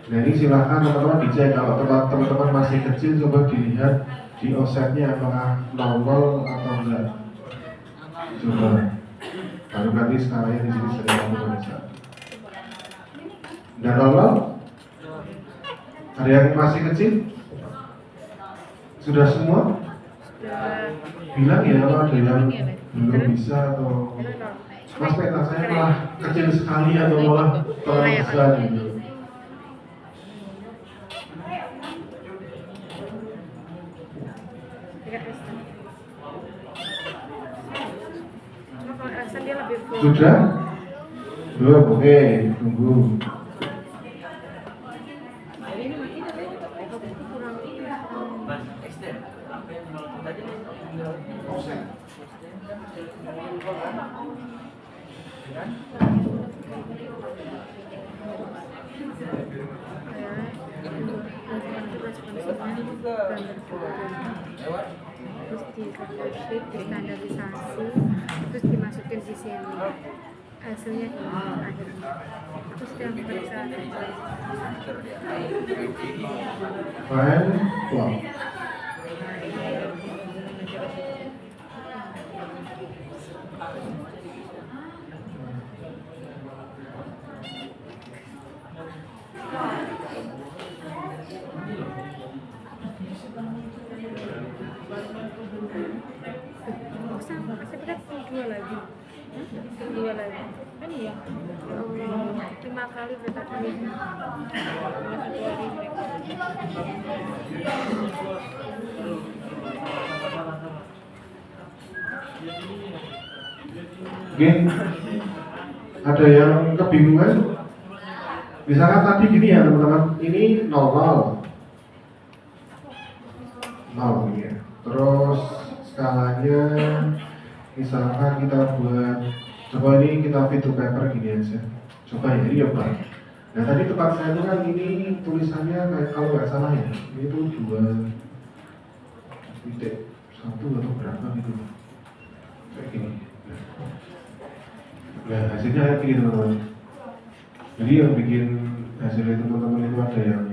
Nah ini silahkan teman-teman dicek kalau teman-teman masih kecil coba dilihat di offsetnya apakah 00 atau enggak. Coba baru nanti skalanya di sini sering kamu bisa. Dan 00 ada yang masih kecil? Sudah semua? Bilang ya kalau ada yang belum bisa atau Mas peta saya malah kecil sekali atau malah terlalu besar gitu. Dia lebih full. Sudah? Belum, oke, tunggu. Terus di spreadsheet, di standarisasi, terus dimasukin di sini. Hasilnya ini akhirnya. Terus yang periksa File, wow. dua lagi kan iya 5 kali beta kali Oke, ada yang kebingungan? Misalkan tadi gini ya teman-teman, ini 00 0 ya. Terus skalanya misalkan kita buat, coba ini kita fit to paper gini aja. Coba ya, ini coba. Nah tadi tempat saya itu kan ini tulisannya kayak kalau nggak salah ya, ini tuh 2.1 atau berapa gitu. Kayak gini. Nah hasilnya kayak gini teman-teman. Jadi yang bikin hasilnya teman-teman itu ada yang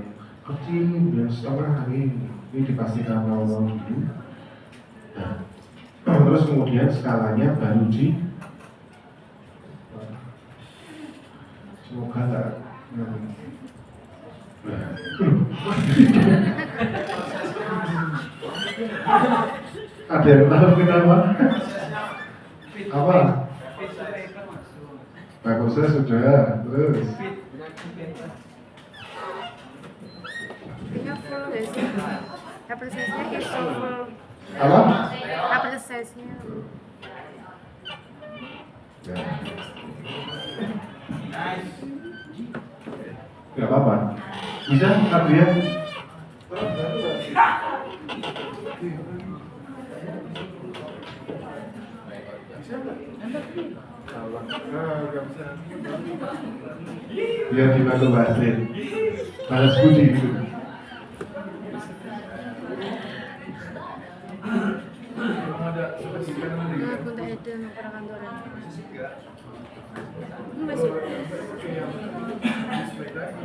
kecil dan setengah ini dipastikan 00 dulu. Nah, terus kemudian skalanya baru di semoga nggak ada yang tahu kenapa? Apa? Bagusnya sudah, terus ini full nggak sih? Upper size-nya is full. apa? Upper size-nya Gak apa-apa. Bisa Adrian? Bisa nggak? Salah. Nggak bisa. Biar dibantu Basrin. Balas budi gitu. Emang ada spesifikan Nah, nih. punta ada ng para kantoran. Enggak. Masih. Yang display lagi.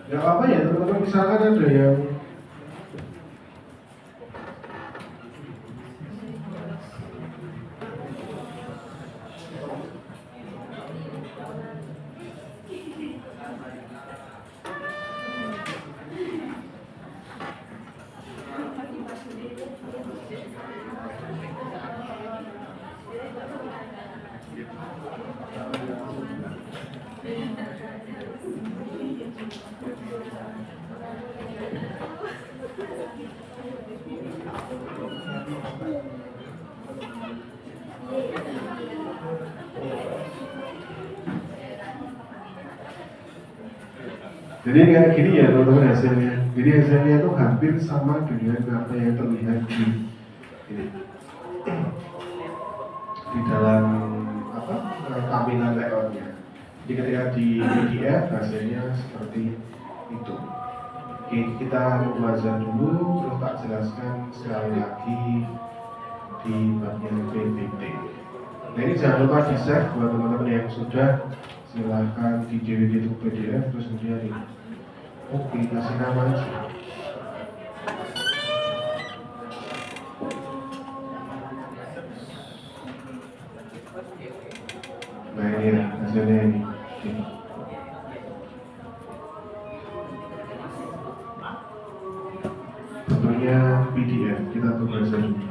Ya apa ya teman-teman, misalkan ada yang jadi kayak gini ya teman-teman hasilnya. Jadi hasilnya itu hampir sama dengan apa yang terlihat di dalam apa tampilan layoutnya. Jadi ketika di PDF hasilnya seperti itu. Oke, kita belajar dulu, terus tak jelaskan sekali lagi di bagian PPT. Nah ini jangan lupa di save buat teman-teman yang sudah, silahkan di DVD untuk PDF terus kemudian di oke, kasih nama aja. Nah ini ya hasilnya ini. Bentuknya PDF, kita tunggu aja dulu.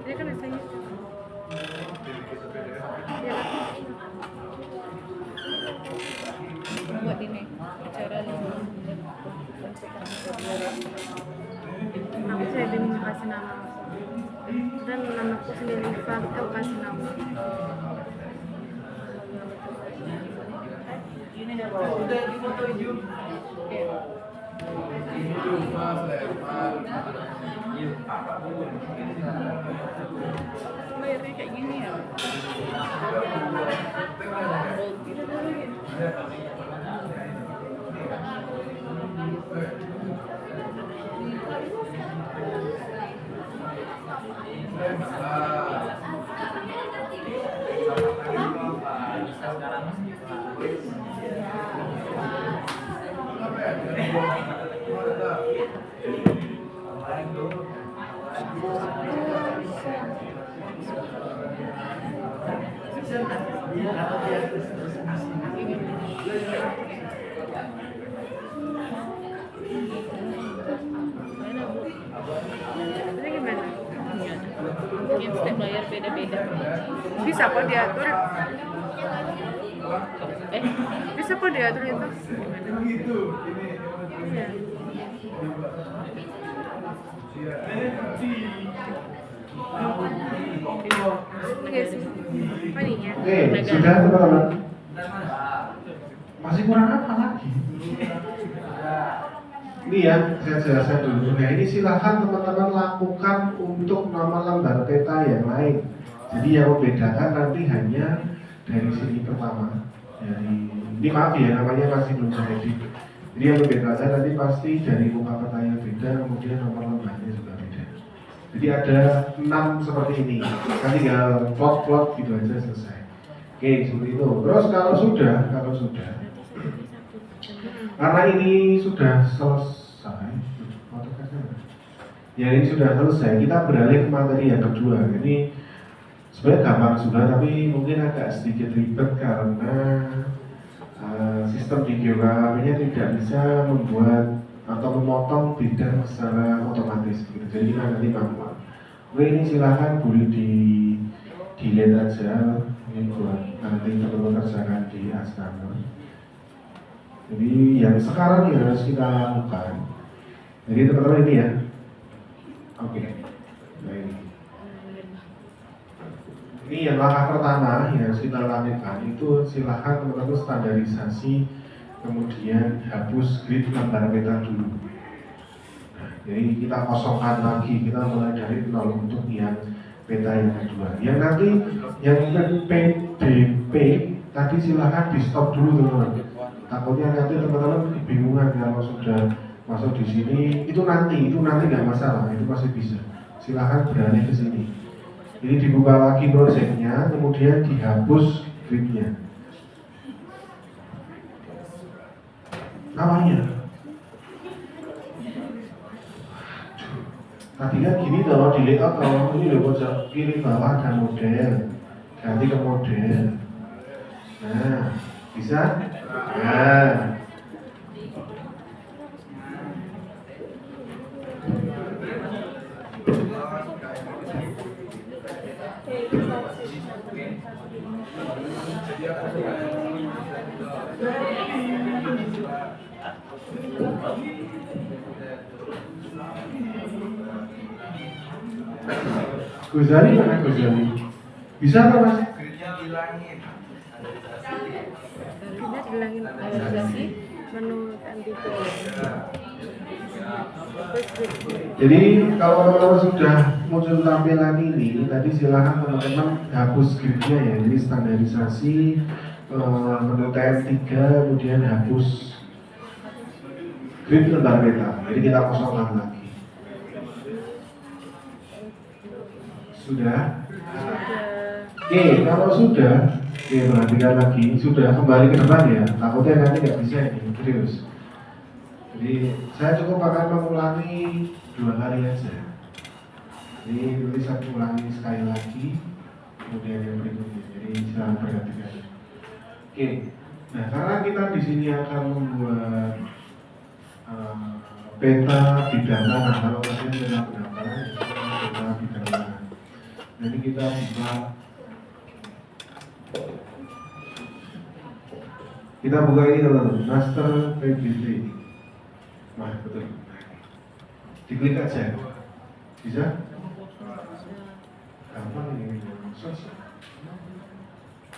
Ini kan hasilnya. Ya kan? Buat ini cara Aku saya ingin kasih nama dan namaku sendiri Fakta kasih nama. Udah difotoin Jum. Maaf lah, maaf. bayarnya kayak gini ya. Ini gimana? Mungkin setiap layar beda-beda. Bisa kok diatur. Bisa kok diatur itu. Begitu. Ini Iya. Iya sih. Apa nih ya? Oke, sudah teman-teman. Masih kurang apa lagi? Ini ya, saya jelaskan dulu. Nah ini silahkan teman-teman lakukan untuk nama lembar peta yang lain. Jadi yang membedakan nanti hanya dari sini pertama. Ini maaf ya, namanya masih belum saya edit. Jadi yang membedakan nanti pasti dari muka petanya beda, kemudian nomor lembarnya juga beda. Jadi ada 6 seperti ini. Kan tinggal plot-plot gitu aja selesai. Oke, seperti itu. Terus kalau sudah, karena ini sudah selesai, ya ini sudah selesai, kita beralih ke materi yang kedua. Ini sebenarnya gampang juga, tapi mungkin agak sedikit ribet karena sistem di geografinya tidak bisa membuat atau memotong bidang secara otomatis gitu. Jadi kita nanti manual. Oke, ini silahkan boleh delete aja, ini buat nanti teman-teman kerjakan di asrama. Jadi yang sekarang yang harus kita lakukan, jadi teman-teman ini ya, oke. Nah ini yang langkah pertama yang harus kita lakukan itu silahkan teman-teman standarisasi, kemudian hapus grid lembar peta dulu. Nah, jadi kita kosongkan lagi, kita mulai dari nol untuk yang peta yang kedua. Yang nanti yang PDP tadi silahkan di stop dulu teman-teman. Takutnya nanti teman-teman kebingungan kalau sudah masuk di sini. Itu nanti nggak masalah, itu masih bisa. Silahkan beralih ke sini. Ini dibuka lagi projectnya, kemudian dihapus gridnya. Namanya. Tadi kan gini kalau di layout kalau ini loh pojok kiri bawah ada model, ganti ke model. Nah, bisa? Nah. Gozali mana Gozali? Bisa nggak mas? Gridnya hilangin. Gridnya dihilangin organisasi menu MDP. Jadi kalau teman-teman sudah muncul tampilan ini, tadi silahkan teman-teman hapus gridnya ya. Jadi standarisasi menu TM3, kemudian hapus grid lembar peta. Jadi kita kosongkan lagi. Sudah? Oke, kalau sudah, perhatikan lagi, sudah kembali ke depan ya. Takutnya nanti nggak bisa ini, serius. Jadi saya cukup akan mengulangi 2 kali aja. Jadi nanti saya ulangi sekali lagi, kemudian yang berikutnya. Jadi silahkan perhatikan. Oke, nah karena kita di sini akan membuat peta bidana. Nah kalau kalian peta pendaftaran, peta bidana. Jadi kita buka ini teman-teman, master PBT. Nah betul, diklik aja, bisa? Gampang ini,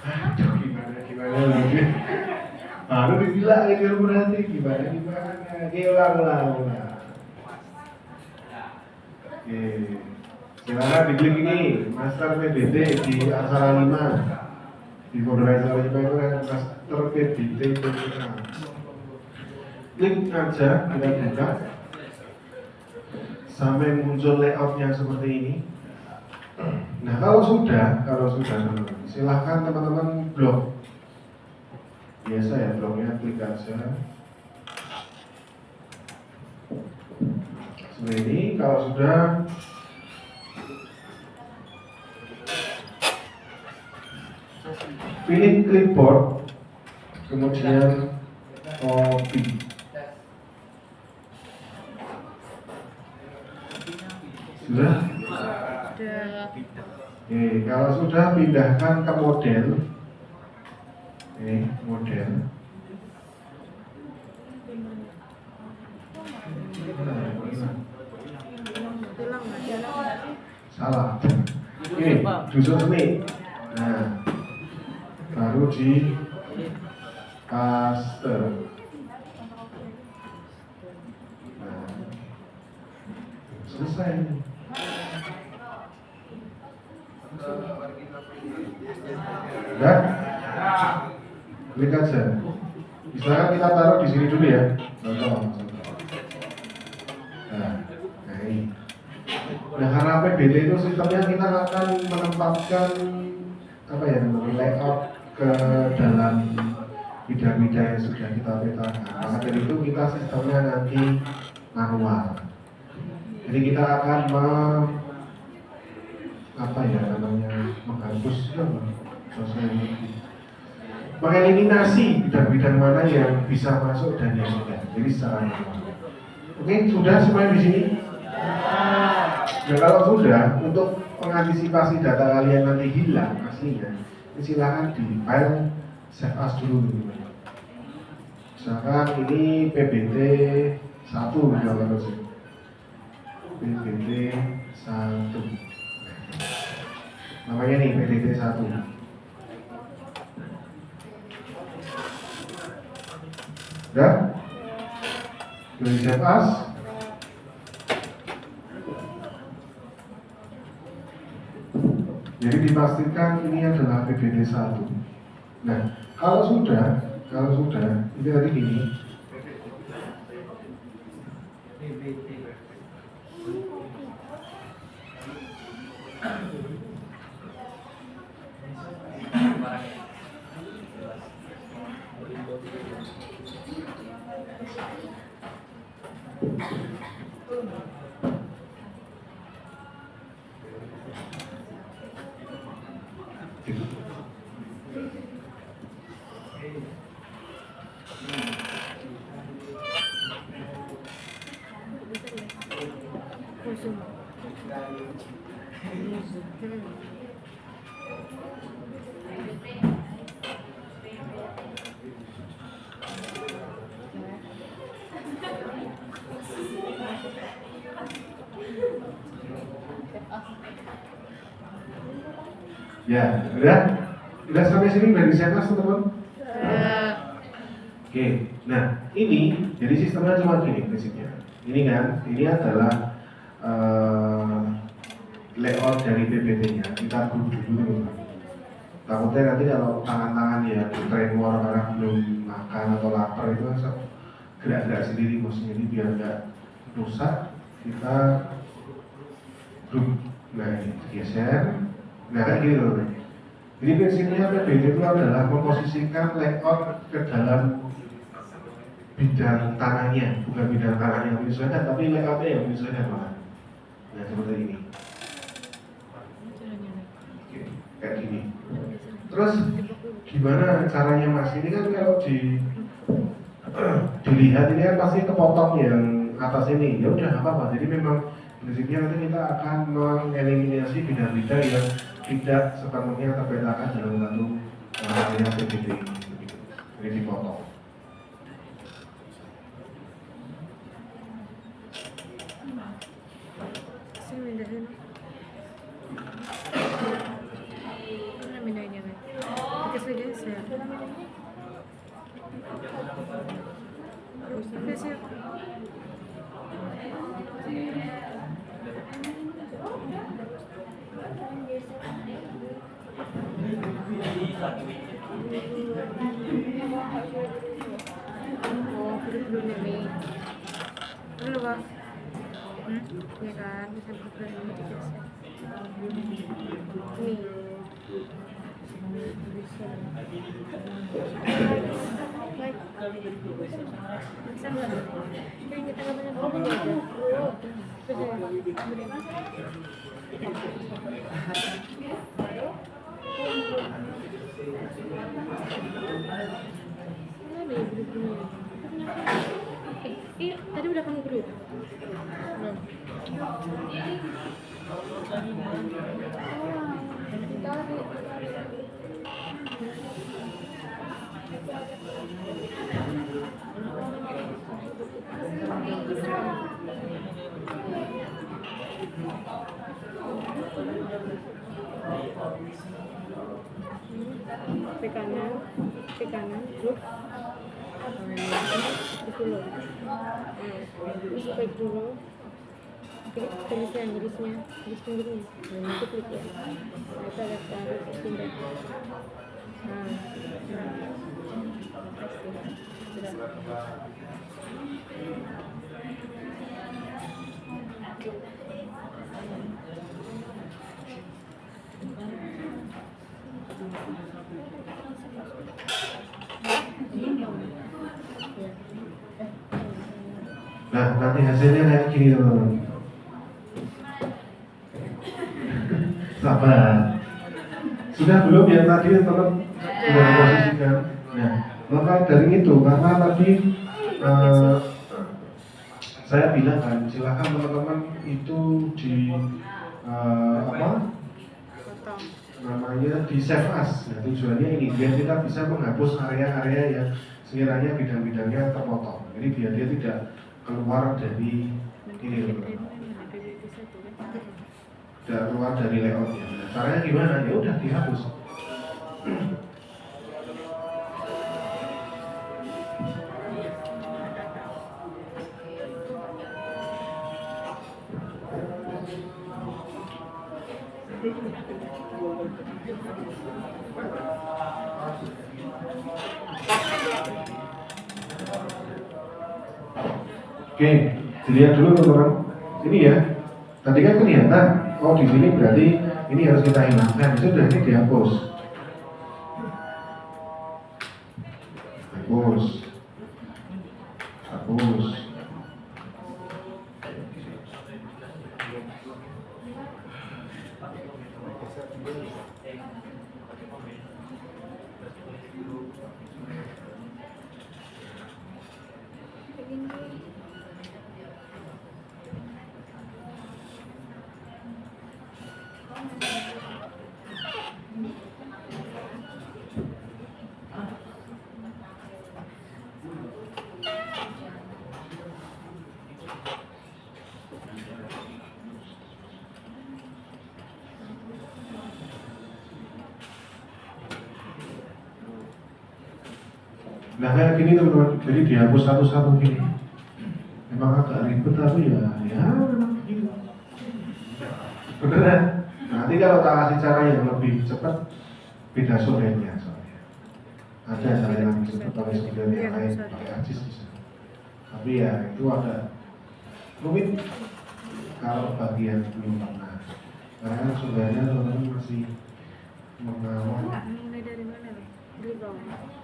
aduh gimana lagi? Baru dibilang ini berarti gimana? Oke, ulang. Oke. Silakan diklik ini, master PBT di aksara 5. Di folder aksara 5 itu kan master PBT. Klik aja, kita buka sampai muncul layoutnya seperti ini. Nah kalau sudah teman-teman, silahkan teman-teman blok. Biasa ya bloknya, klik aja. Seperti ini, kalau sudah pilih clipboard, kemudian copy. Sudah? Sudah. Oke, kalau sudah pindahkan ke model. Ini model. Tulang nggak? Salah. Ini dusun seni. Nah, baru di paste. Nah, selesai. Udah? Klik aja. Misalkan kita taruh di sini dulu ya. Contoh. Nah ini. Nah, karena PBT itu sistemnya kita akan menempatkan apa ya namanya layout ke dalam bidang-bidang yang sudah kita petakan. Maka dari itu kita sistemnya nanti manual. Jadi kita akan apa ya namanya menghapus mengeliminasi bidang-bidang mana yang bisa masuk dan yang tidak. Jadi secara manual. Oke, sudah semuanya di sini? Nah, kalau sudah, untuk mengantisipasi data kalian nanti hilang aslinya, silakan di file save as dulu. Misalkan ini PBT 1 misalkan sih. PBT 1. Namanya nih PBT 1. Udah? Dari save as. Jadi dipastikan ini adalah PBT 1. Nah, kalau sudah, ini tadi gini. Zoom. Ya, udah sampai sini dari siapa teman-teman? Oke, nah ini jadi sistemnya cuma gini prinsipnya. Ini kan, ini adalah layout dari PPT-nya. Kita grup dulu. Takutnya nanti kalau tangan-tangan ya tremor karena belum makan atau lapar itu gerak-gerak sendiri maksudnya, ini biar nggak rusak. Kita grup. Nah ini geser. Nah kayak gitu loh. Jadi prinsipnya PPT itu adalah memposisikan layout ke dalam bidang tanahnya, bukan bidang tanah yang menyesuaikan, tapi layoutnya yang menyesuaikan malah. Nah seperti ini. Oke, kayak gini. Terus gimana caranya mas? Ini kan kalau dilihat ini kan pasti kepotong yang atas ini. Ya udah nggak apa-apa. Jadi memang prinsipnya nanti kita akan mengeliminasi bidang-bidang yang tidak sepenuhnya terpetakan dalam satu area PPT ini. Ini dipotong. Mana mindahnya kan? Geser. Geser. Oh, belum ini. Dulu Pak. Ya kan, bisa buka ini digeser. Nih. Baik. Bisa nggak? Kayaknya kita nggak banyak ngomong aja. Iya, tadi udah kamu grup. Belum. kanan grup itu loh. Terus klik dulu, klik tulisan garis pinggirnya, itu klik ya. Nah, itu ada taruh pindah. Nah, nanti hasilnya kayak gini teman-teman. Sabar. Sudah belum yang tadi teman sudah posisikan. Nah, maka dari itu karena tadi saya bilang kan silakan teman-teman itu di apa namanya di save as. Nah, tujuannya ini biar kita bisa menghapus area-area yang sekiranya bidang-bidangnya terpotong. Jadi biar dia tidak keluar dari ini tidak keluar dari layoutnya. Nah, caranya gimana? Ya udah dihapus. Oke, dilihat dulu teman-teman. Ini ya, tadi kan kelihatan. Oh, di sini berarti ini harus kita hilangkan. Sudah, ini dihapus. Hapus. Nah kayak gini teman-teman, jadi dihapus satu-satu gini. Memang agak ribet tapi ya memang gitu. Beneran. Nanti kalau tak kasih cara yang lebih cepat, beda software-nya soalnya. Ada cara yang lebih cepat pakai software yang lain, pakai ArcGIS bisa. Tapi ya itu agak rumit kalau bagian belum pernah. Karena software-nya teman-teman masih mengawal. Mulai dari mana nih? Dari bawah.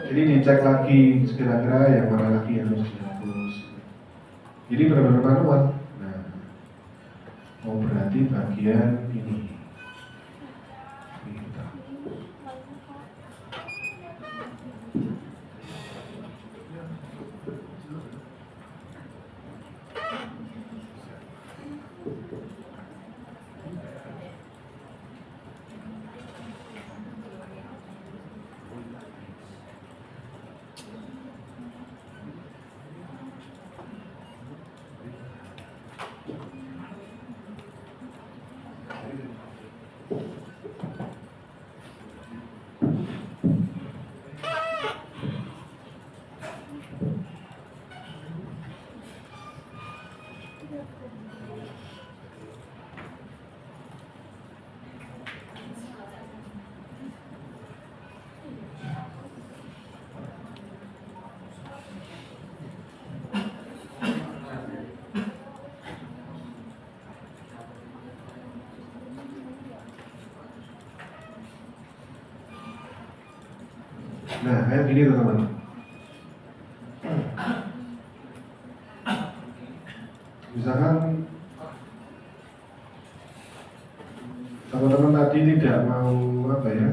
Jadi dicek lagi kira-kira yang mana lagi yang harus dihapus. Jadi benar-benar manual. Nah, oh berarti bagian ini. Nah, kayak gini teman-teman. Misalkan teman-teman tadi tidak mau apa ya,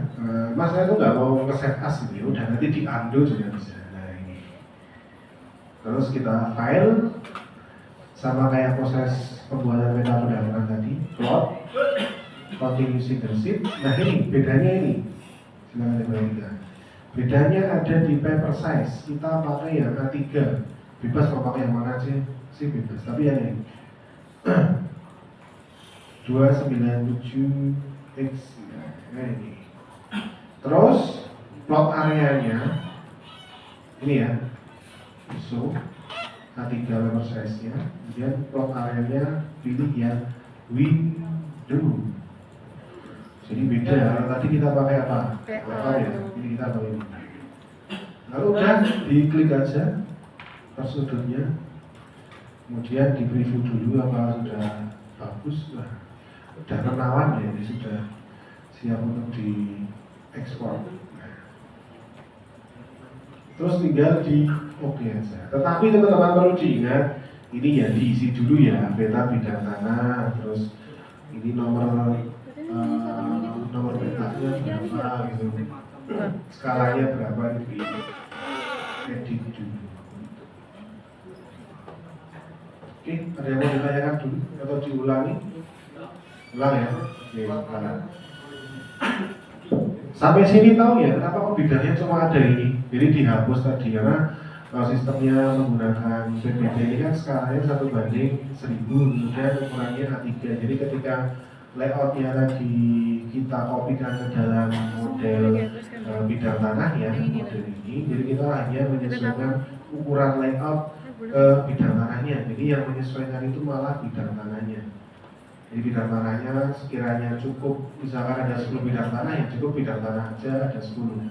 Mas saya tuh nggak mau nge-save as gitu, udah nanti di undo juga bisa. Nah ini. Terus kita file sama kayak proses pembuatan peta pendaftaran tadi, plot, continuous leadership. Nah ini bedanya ini. Silakan diperhatikan. Bedanya ada di paper size, kita pakai yang A3 bebas mau pakai yang mana sih bebas, tapi yang ini 297x nah ini. Terus plot areanya ini ya, so A3 letter size nya, kemudian plot areanya pilih yang window. Jadi beda, kalau tadi kita pakai apa? Apa ya? Ini kita pakai ini. Lalu udah diklik aja per sudutnya, kemudian di preview dulu apa sudah bagus lah, udah menawan ya, ini sudah siap untuk diekspor. Terus tinggal di oke aja. Tetapi teman-teman perlu diingat, ini ya diisi dulu ya, peta bidang tanah, terus ini nomor petanya berapa gitu, skalanya berapa itu edit dulu. Oke, ada yang mau ditanyakan dulu atau diulangi? Ulang ya. Oke, ulang. Sampai sini tahu ya kenapa kok bidangnya cuma ada ini? Jadi dihapus tadi karena sistemnya menggunakan PPT ini kan skalanya 1:1000, kemudian ukurannya A3. Jadi ketika layoutnya tadi kita kopikan ke dalam model bidang tanah ya, model ini, jadi kita hanya menyesuaikan ukuran layout ke bidang tanahnya. Jadi yang menyesuaikan itu malah bidang tanahnya. Jadi bidang tanahnya sekiranya cukup, misalkan ada 10 bidang tanah, ya cukup bidang tanah aja ada 10.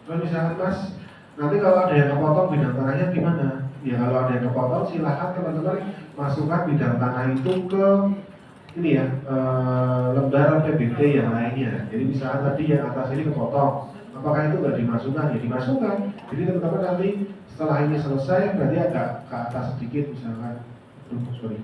Terus misalkan Mas, nanti kalau ada yang kepotong bidang tanahnya gimana? Ya kalau ada yang kepotong silahkan teman-teman masukkan bidang tanah itu ke ini ya, lembar PBT yang lainnya. Jadi misalkan tadi yang atas ini kepotong, apakah itu nggak dimasukkan? Ya dimasukkan. Jadi teman-teman nanti setelah ini selesai berarti agak ke atas sedikit misalkan. Sorry.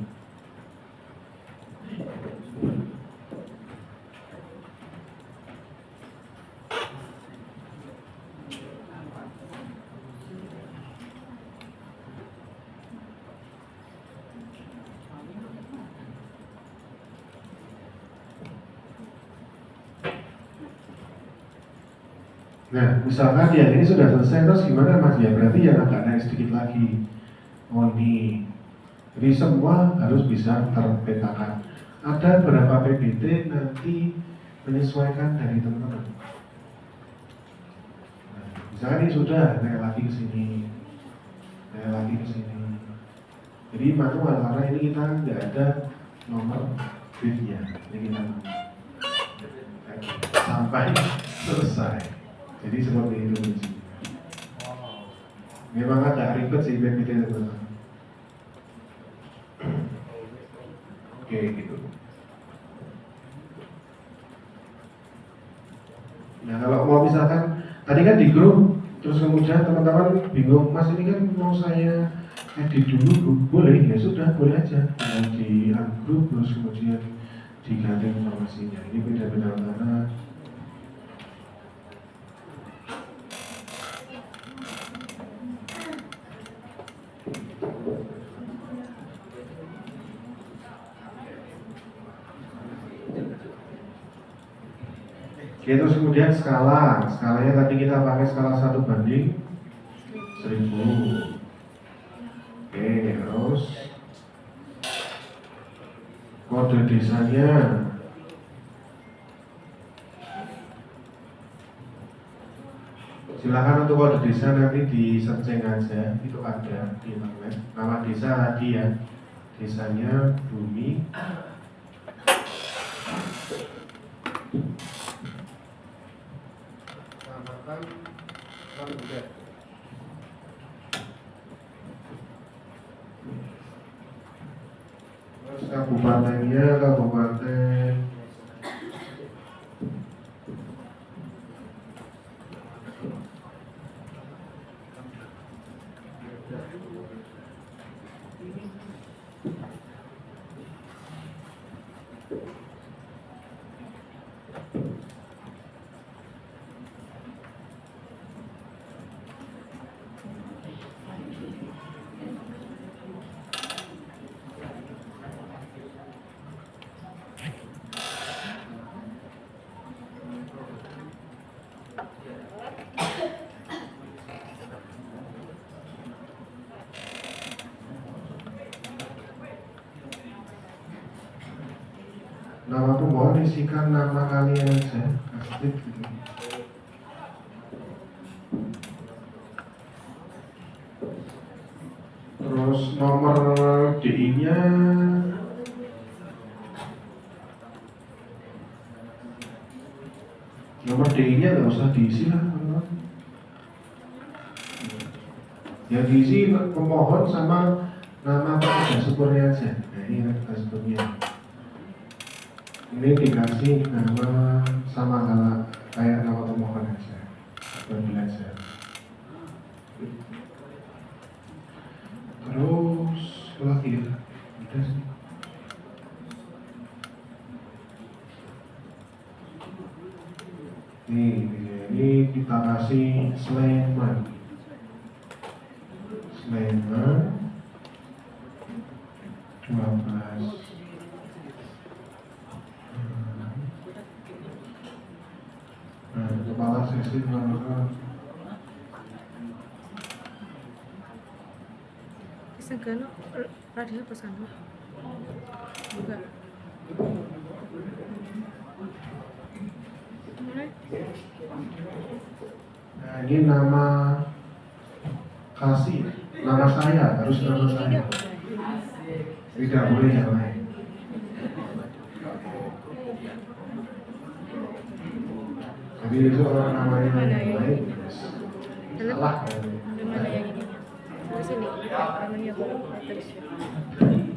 Nah, misalkan ya ini sudah selesai, terus gimana Mas? Ya berarti yang agak naik sedikit lagi. Oh ini, jadi semua harus bisa terpetakan. Ada berapa PBT nanti menyesuaikan dari teman-teman. Nah, misalkan ini sudah naik lagi ke sini, naik lagi ke sini. Jadi manual karena ini kita nggak ada nomor bitnya. Jadi kita sampai selesai. Jadi seperti itu. Memang agak ribet sih PPT teman-teman. Oke gitu. Nah kalau mau misalkan tadi kan di grup, terus kemudian teman-teman bingung, Mas ini kan mau saya edit dulu, boleh ya sudah boleh aja. Di ungroup terus kemudian diganti informasinya. Ini beda-beda tanah. Oke, terus kemudian skalanya tadi kita pakai skala 1:1000. Oke, terus kode desanya silakan untuk kode desa nanti di searching aja, itu ada di internet. Nama desa tadi ya, desanya Bumi. Terus kabupatennya kabupaten Nama pemohon isikan nama kalian aja, kasih gitu. Terus nomor DI-nya nggak usah diisi lah, teman-teman. Yang diisi pemohon sama nama petugas syukurnya aja. Nah ini petugas syukurnya. Ini dikasih nama sama kayak nama pemohon aja, buat belajar. Terus lagi ya, udah sih. Ini kita kasih Sleman 12. Nah, kepala seksi mana? Segano radio pesan juga. Nah, ini nama kasih, nama saya, harus nama saya. Tidak boleh yang lain. Jadi itu orang namanya yang lain, salah. Mana yang ini? Di sini. Namanya apa? Terus.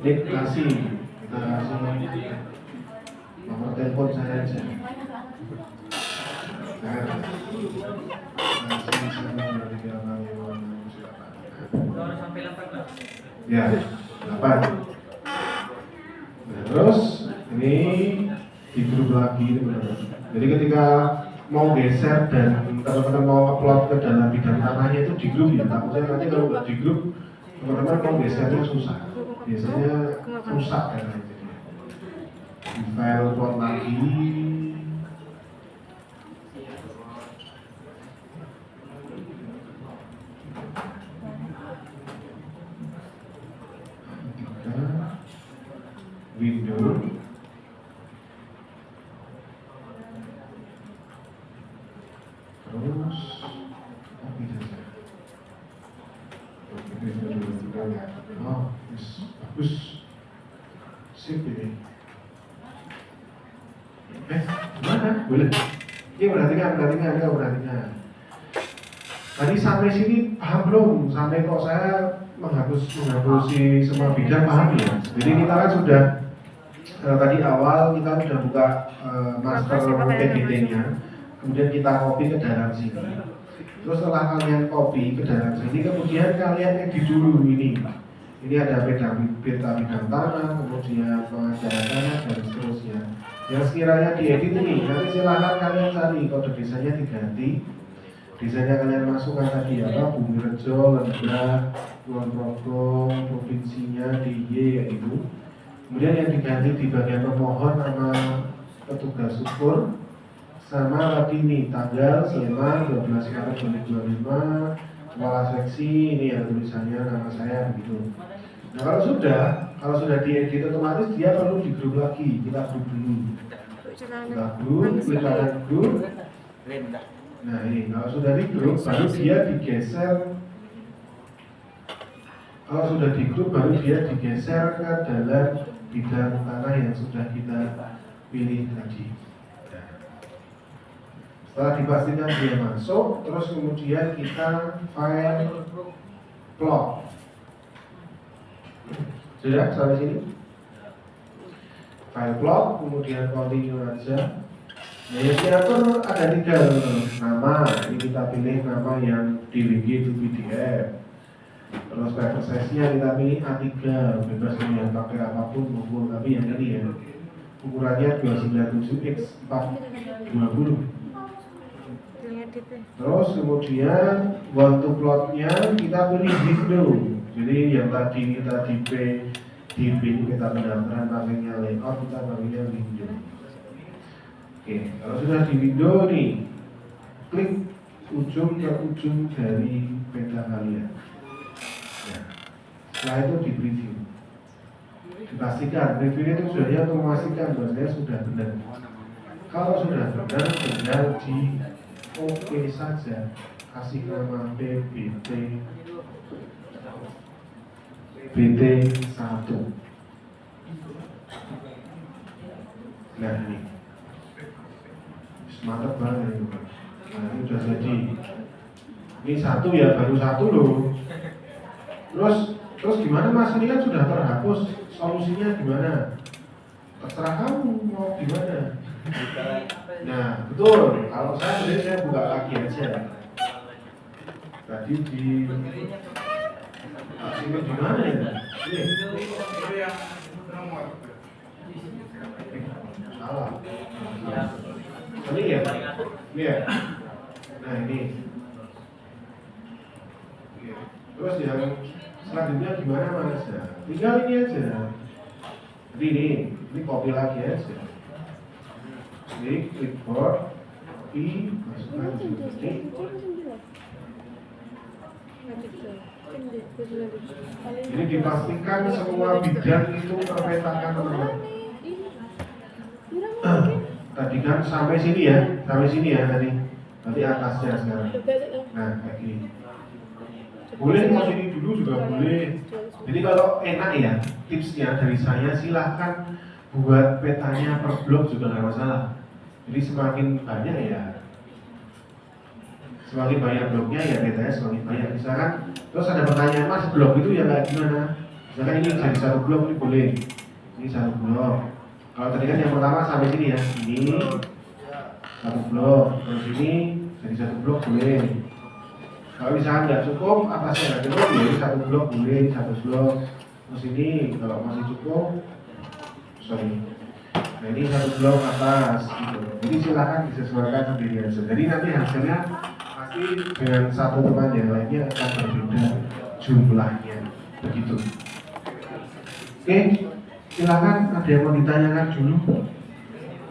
Dik kasih, kita kasih nomor telepon saya aja. Ya, 8. Nah, terus ini di grup lagi teman-teman. Jadi ketika mau geser dan teman-teman mau upload ke dalam bidang tanahnya itu di grup ya. Takutnya nanti kalau nggak di grup teman-teman mau gesernya susah. Biasanya rusak kan. Di file upload lagi. Windows terus copy saja. Oh, bagus. Sip ini. Mana? Boleh. Ini perhatikan. Tadi sampai sini paham belum? Sampai kok saya menghapusi semua bidang paham ya? Jadi kita kan sudah tadi awal kita sudah buka master PPT-nya, kemudian kita copy ke dalam sini. Terus setelah kalian copy ke dalam sini, kemudian kalian edit dulu ini. Ini ada peta bidang tanah, kemudian pengajaran tanah dan seterusnya. Yang sekiranya diedit ini, nanti silakan kalian cari kode desainnya diganti. Desainnya kalian masukkan tadi apa? Bumi Rejo, Lembah, Kulon Progo, provinsinya DIY yaitu. Kemudian yang diganti di bagian pemohon nama petugas syukur sama lagi nih tanggal Sleman 12 Maret 2025, kepala seksi ini ya tulisannya nama saya begitu. Nah kalau sudah diedit otomatis dia perlu di grup lagi, kita grup dulu. Klik kanan grup. Nah ini kalau sudah di grup baru dia digeser. Kalau sudah di grup baru dia digeser ke dalam bidang tanah yang sudah kita pilih tadi. Setelah dipastikan dia masuk, terus kemudian kita file plot. Sudah sampai sini? File plot, kemudian continue aja. Nah, yang diatur ada 3 nama. Ini kita pilih nama yang di wiki itu PDF. Terus paper size-nya kita pilih A3, bebas mau yang pakai apapun maupun, tapi yang ini ya ukurannya 297 x 420. Terus kemudian untuk plotnya kita pilih window. Jadi yang tadi kita di kita pendaftaran pakainya layout, kita pakainya window. Oke, kalau sudah di window nih, klik ujung ke ujung dari peta kalian. Nah, setelah itu di preview. dipastikan review itu sudah ya untuk memastikan bahwasanya sudah benar. Kalau sudah benar tinggal di oke saja, kasih nama BT 1. Nah ini mantap banget ini. Nah ini sudah jadi. Ini 1 ya, baru 1 loh. Terus gimana Mas, ini kan sudah terhapus, solusinya gimana? Terserah kamu mau gimana. Nah betul, kalau saya buka lagi aja. Tadi di sini gimana ya? Ini salah. Ini ya? Ini ya? Nah ini. Terus yang selanjutnya gimana Mas? Tinggal ini aja. Jadi ini copy lagi aja. Ini clipboard, masukkan di sini. Ini dipastikan semua bidang itu terpetakan teman-teman. Tadi kan sampai sini ya tadi. Nanti atasnya sekarang. Nah kayak gini. Boleh mau sini dulu juga boleh. Jadi kalau enak ya, tipsnya dari saya silahkan buat petanya per blok juga nggak masalah. Jadi semakin banyak ya, semakin banyak bloknya ya petanya semakin banyak. Misalkan terus ada pertanyaan Mas, blok itu ya kayak gimana? Misalkan ini jadi 1 blok ini boleh. Ini 1 blok. Kalau tadi kan yang pertama sampai sini ya, ini 1 blok. Terus ini jadi 1 blok boleh. Kalau misalkan nggak cukup, atasnya nggak cukup, ya 1 blok boleh, 1 blok. Terus ini kalau masih cukup, nah ini 1 blok atas, gitu. Jadi silahkan disesuaikan sendiri aja. Jadi nanti hasilnya pasti dengan satu teman yang lainnya akan berbeda jumlahnya, begitu. Oke, silahkan ada yang mau ditanyakan dulu.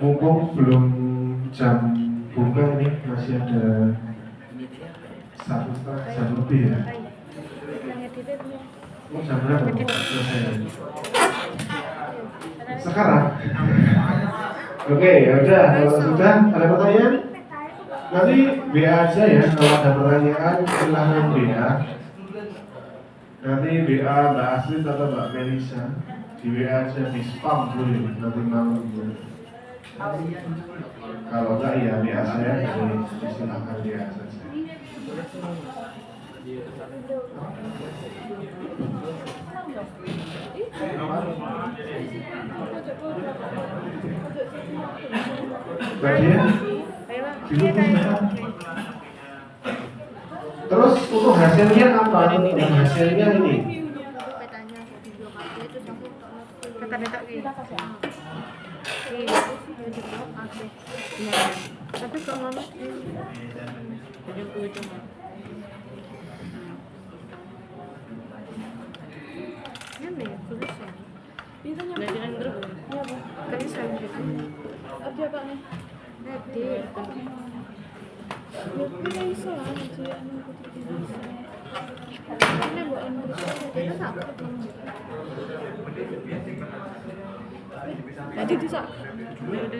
Mumpung belum jam buka ini masih ada 1 lebih ya. Oh jam berapa? Selesai. Sekarang. Oke, ya udah. Kalau sudah ada pertanyaan, nanti WA aja ya. Kalau ada pertanyaan silahkan WA. Nanti WA Mbak Astrid atau Mbak Melisa di WA aja, di spam boleh. Nanti malam boleh. Kalau enggak ya WA saya, jadi silahkan WA saja. Bagian terus untuk hasilnya apa? Hasilnya ini. Tapi kalau mama ini ya, tulisan. Bisa nyampein grup. Iya, Bang. Kan bisa gitu. Apa Pak nih? Nanti. Ya, bisa lah, nanti anu putih bisa. Ini buat grup itu sama. Tadi bisa. Udah di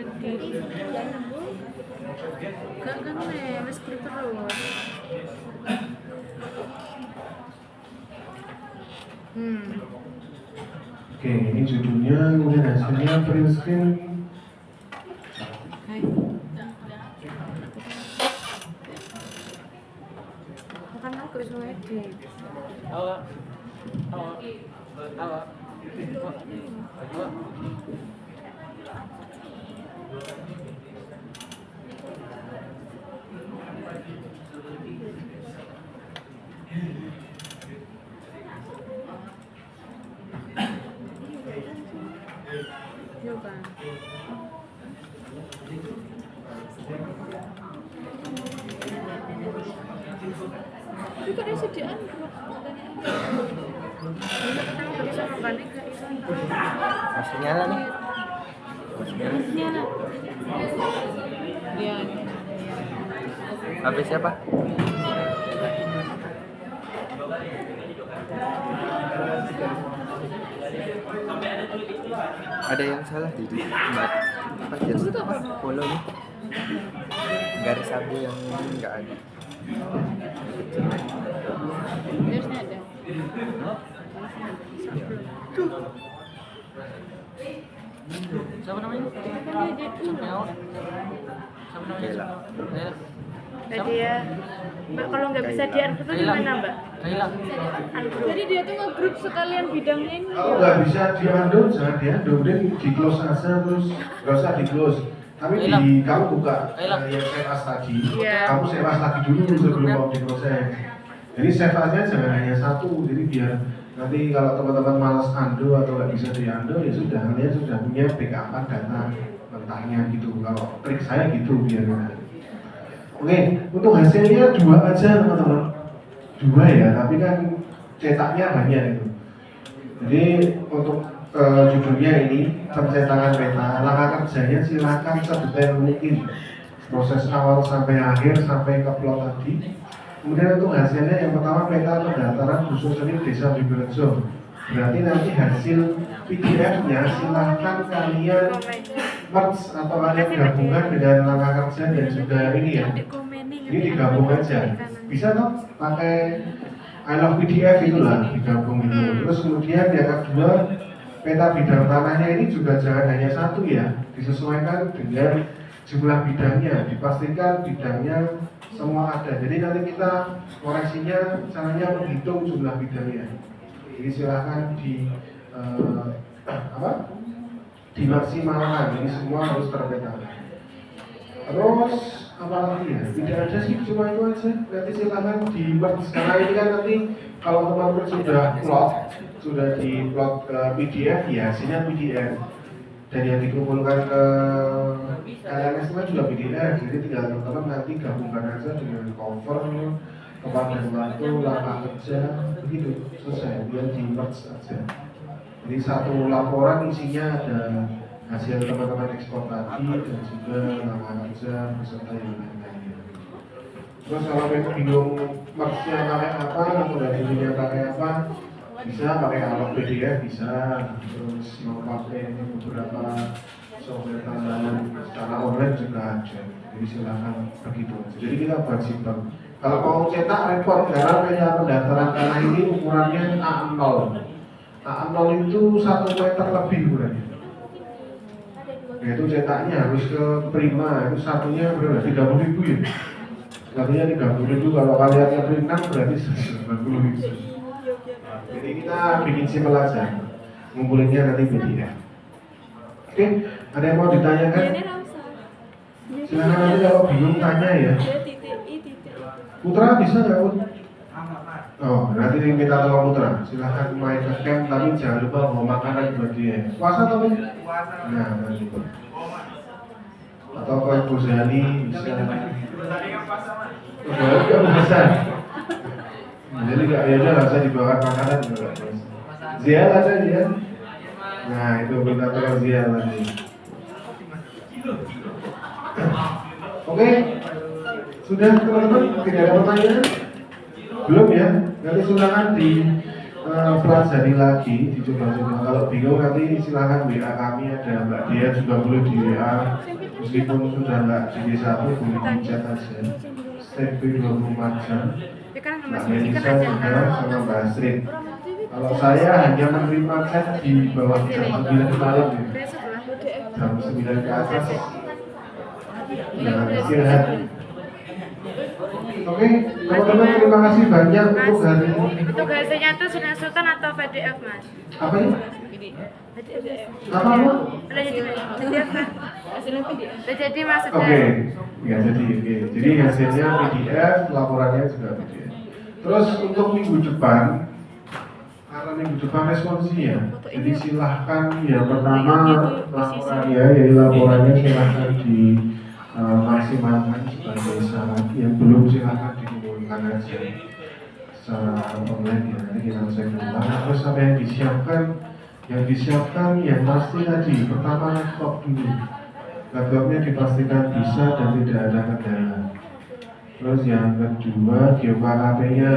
Gak kan mes terus. Oke, ini judulnya, kemudian hasilnya print screen. Makan aku bisa edit. Awak. Coba. Itu kan sediaan bisa makannya gak bisa. Masih nyala nih. Masih nyala. Iya. Habis siapa? Sampai ada tulisan Ada yang salah di tempat apa jersey polo nih? Garis abu yang nggak ada. Harusnya ada. Siapa namanya? Kan dia jadi Kela. tadi ya. Mbak, kalau nggak bisa di ungroup itu gimana, Mbak? Ungroup. Jadi dia tuh nge-group sekalian bidangnya ini. Kalau nggak bisa diandung, jangan diandung, dia di close aja terus nggak usah di close. Tapi di kamu buka yang save as tadi, Iya. kamu save as lagi dulu sebelum mau diproses. Jadi save asnya jangan hanya satu, jadi biar nanti kalau teman-teman malas undo atau nggak bisa di undo ya sudah, kalian sudah punya backup data mentahnya gitu. Kalau trik saya gitu biar. Oke, untuk hasilnya 2 aja teman-teman, 2 ya, tapi kan cetaknya banyak itu. Jadi untuk judulnya ini pencetakan peta, langkah kerjanya silakan sedetail mungkin, proses awal sampai akhir sampai ke plot tadi. Kemudian untuk hasilnya yang pertama peta pendaftaran khusus ini desa Biberjo. Berarti nanti hasil PDF-nya silahkan kalian merge atau kalian gabungkan dengan langkah kerja dan juga ini ya. Ini digabung aja. Bisa toh pakai I love PDF itulah digabung itu. Terus kemudian yang kedua peta bidang tanahnya ini juga jangan hanya satu ya, disesuaikan dengan jumlah bidangnya, dipastikan bidangnya semua ada. Jadi nanti kita koreksinya caranya menghitung jumlah bidangnya. Jadi silahkan dimaksimalkan. Ini semua harus terpetakan. Terus apa lagi ya? Tidak ada sih, cuma itu aja. Nanti silahkan di-merge. Karena ini kan nanti kalau teman-teman sudah di plot PDF ya, hasilnya PDF. Dan yang dikumpulkan ke LMS itu juga PDF. Jadi tinggal teman-teman nanti gabungkan aja dengan cover, kepada waktu, langkah kerja, begitu selesai. Biar di-merge aja. Jadi satu laporan isinya ada hasil teman-teman ekspor tadi dan juga langkah kerja beserta yang lain-lainnya. Terus kalau bingung merge-nya pakai apa atau hasilnya pakai apa, bisa pakai alok PDF bisa, terus mau pakai beberapa software tambahan secara online juga ada. Jadi silakan begitu. Jadi kita buat simpel. Kalau mau cetak repot karena peta pendaftaran tanah ini ukurannya A0. A0 itu 1 meter lebih ukurannya. Yaitu cetaknya harus ke prima, itu satunya berapa? 30.000 ya? Satunya 30.000, kalau kalian ke print 6 berarti 90.000. Jadi kita bikin simpel aja, ngumpulinnya nanti PDF. Oke, ada yang mau ditanyakan? Silahkan nanti kalau bingung tanya ya. Putra bisa nggak Put? Oh, nanti minta tolong Putra. Silahkan main ke camp, tapi jangan lupa bawa makanan buat dia. Puasa atau Put? Nah, nanti Put. Atau kalau Ibu Zani bisa. Udah nggak bisa. Jadi nggak ya udah nggak usah dibawa makanan juga. Zial ada dia. Nah itu minta tolong Zial lagi. Oke, sudah teman-teman tidak ada pertanyaan? Belum ya? Nanti silakan di pelajari lagi, dicoba-coba. Kalau bingung nanti silakan WA kami, ada Mbak Dia juga boleh di WA. Meskipun sudah nggak jadi satu, boleh di chat aja. Stay 24 jam. Mbak Melisa juga sama Mbak Astrid. Kalau saya hanya menerima chat di bawah jam 9 malam ya. Jam 9 ke atas. Nah, istirahat. Oke, teman-teman terima kasih banyak untuk hari ini. Untuk hasilnya itu Sunan Sultan atau PDF, Mas? Apa ini? PDF. Apa? Udah jadi PDF kan? Hasilnya PDF. Udah jadi Mas sudah. Oke, ya jadi oke. Jadi hasilnya PDF, laporannya juga PDF. Terus untuk minggu depan, karena minggu depan responsinya, jadi silahkan yang pertama laporannya, ya laporannya silahkan di maksimalkan sebagai syarat. Yang belum silahkan dikumpulkan aja secara online ya. Nanti kita cek ulang. Terus apa yang disiapkan? Yang disiapkan yang pasti tadi pertama laptop dulu. Laptopnya dipastikan bisa dan tidak ada kendala. Terus yang kedua GeoKKP-nya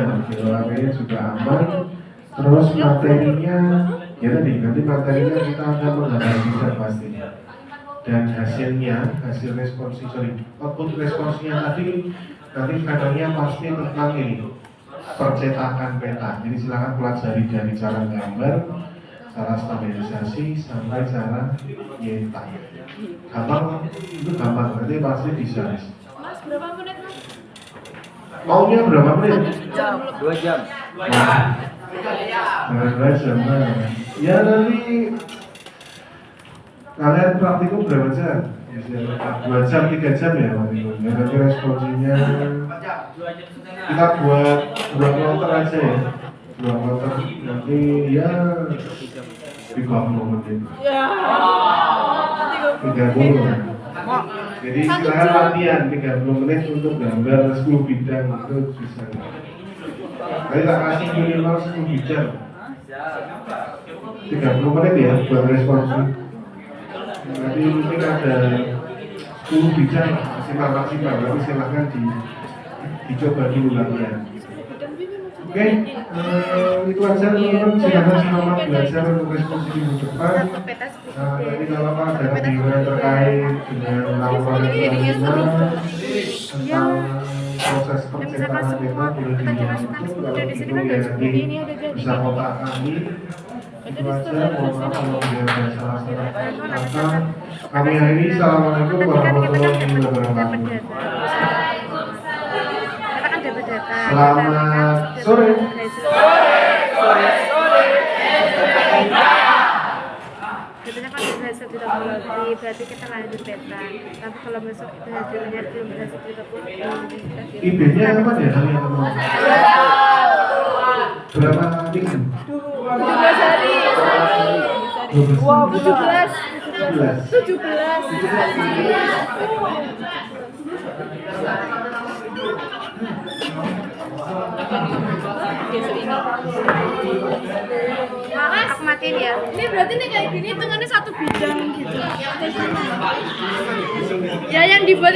juga aman. Terus materinya Ya tadi, nanti materinya kita akan menggambar desain pasti. Dan hasil output responsnya tadi nanti finalnya pasti tentang ini percetakan peta. Jadi silakan pelajari dari cara gambar, cara stabilisasi sampai cara nyetak. Gampang, itu gampang, nanti pasti bisa. Mas, berapa menit mas? Maunya berapa menit? 2 jam. Nah, jam. Ya nanti kalian praktikum berapa jam? 2 jam, 3 jam ya praktikum. Ya nanti responsinya kita buat 2 kloter aja ya. 2 kloter nanti ya 30 menit. Ya. 30. Jadi silakan latihan 30 menit untuk gambar 10 bidang itu bisa. Saya tak kasih minimal 10 bidang. 30 menit ya buat responsi. Nanti mungkin ada 10 bidang maksimal, tapi silahkan dicoba dulu latihan. Oke, itu aja teman-teman. Silakan selamat belajar untuk responsi minggu depan. Nanti kalau ada kebingungan terkait dengan laporan tentang proses percetakan peta boleh dibantu. Kalau itu ya nanti bisa kontak kami. Itu aja, mohon maaf kalau ada salah-salah kata. Kami hari ini, assalamualaikum warahmatullahi wabarakatuh. Selamat sore. Biasanya kan hasil ditopologi, berarti kita lanjut peta. Tapi kalau besok itu hasilnya belum berhasil ditopologi, IB-nya apa ya hari yang teman? Berapa minggu? 17 hari. 17. 17. Aku matiin ya. Ini berarti nih kayak gini hitungannya satu bidang gitu. Ya yang dibuat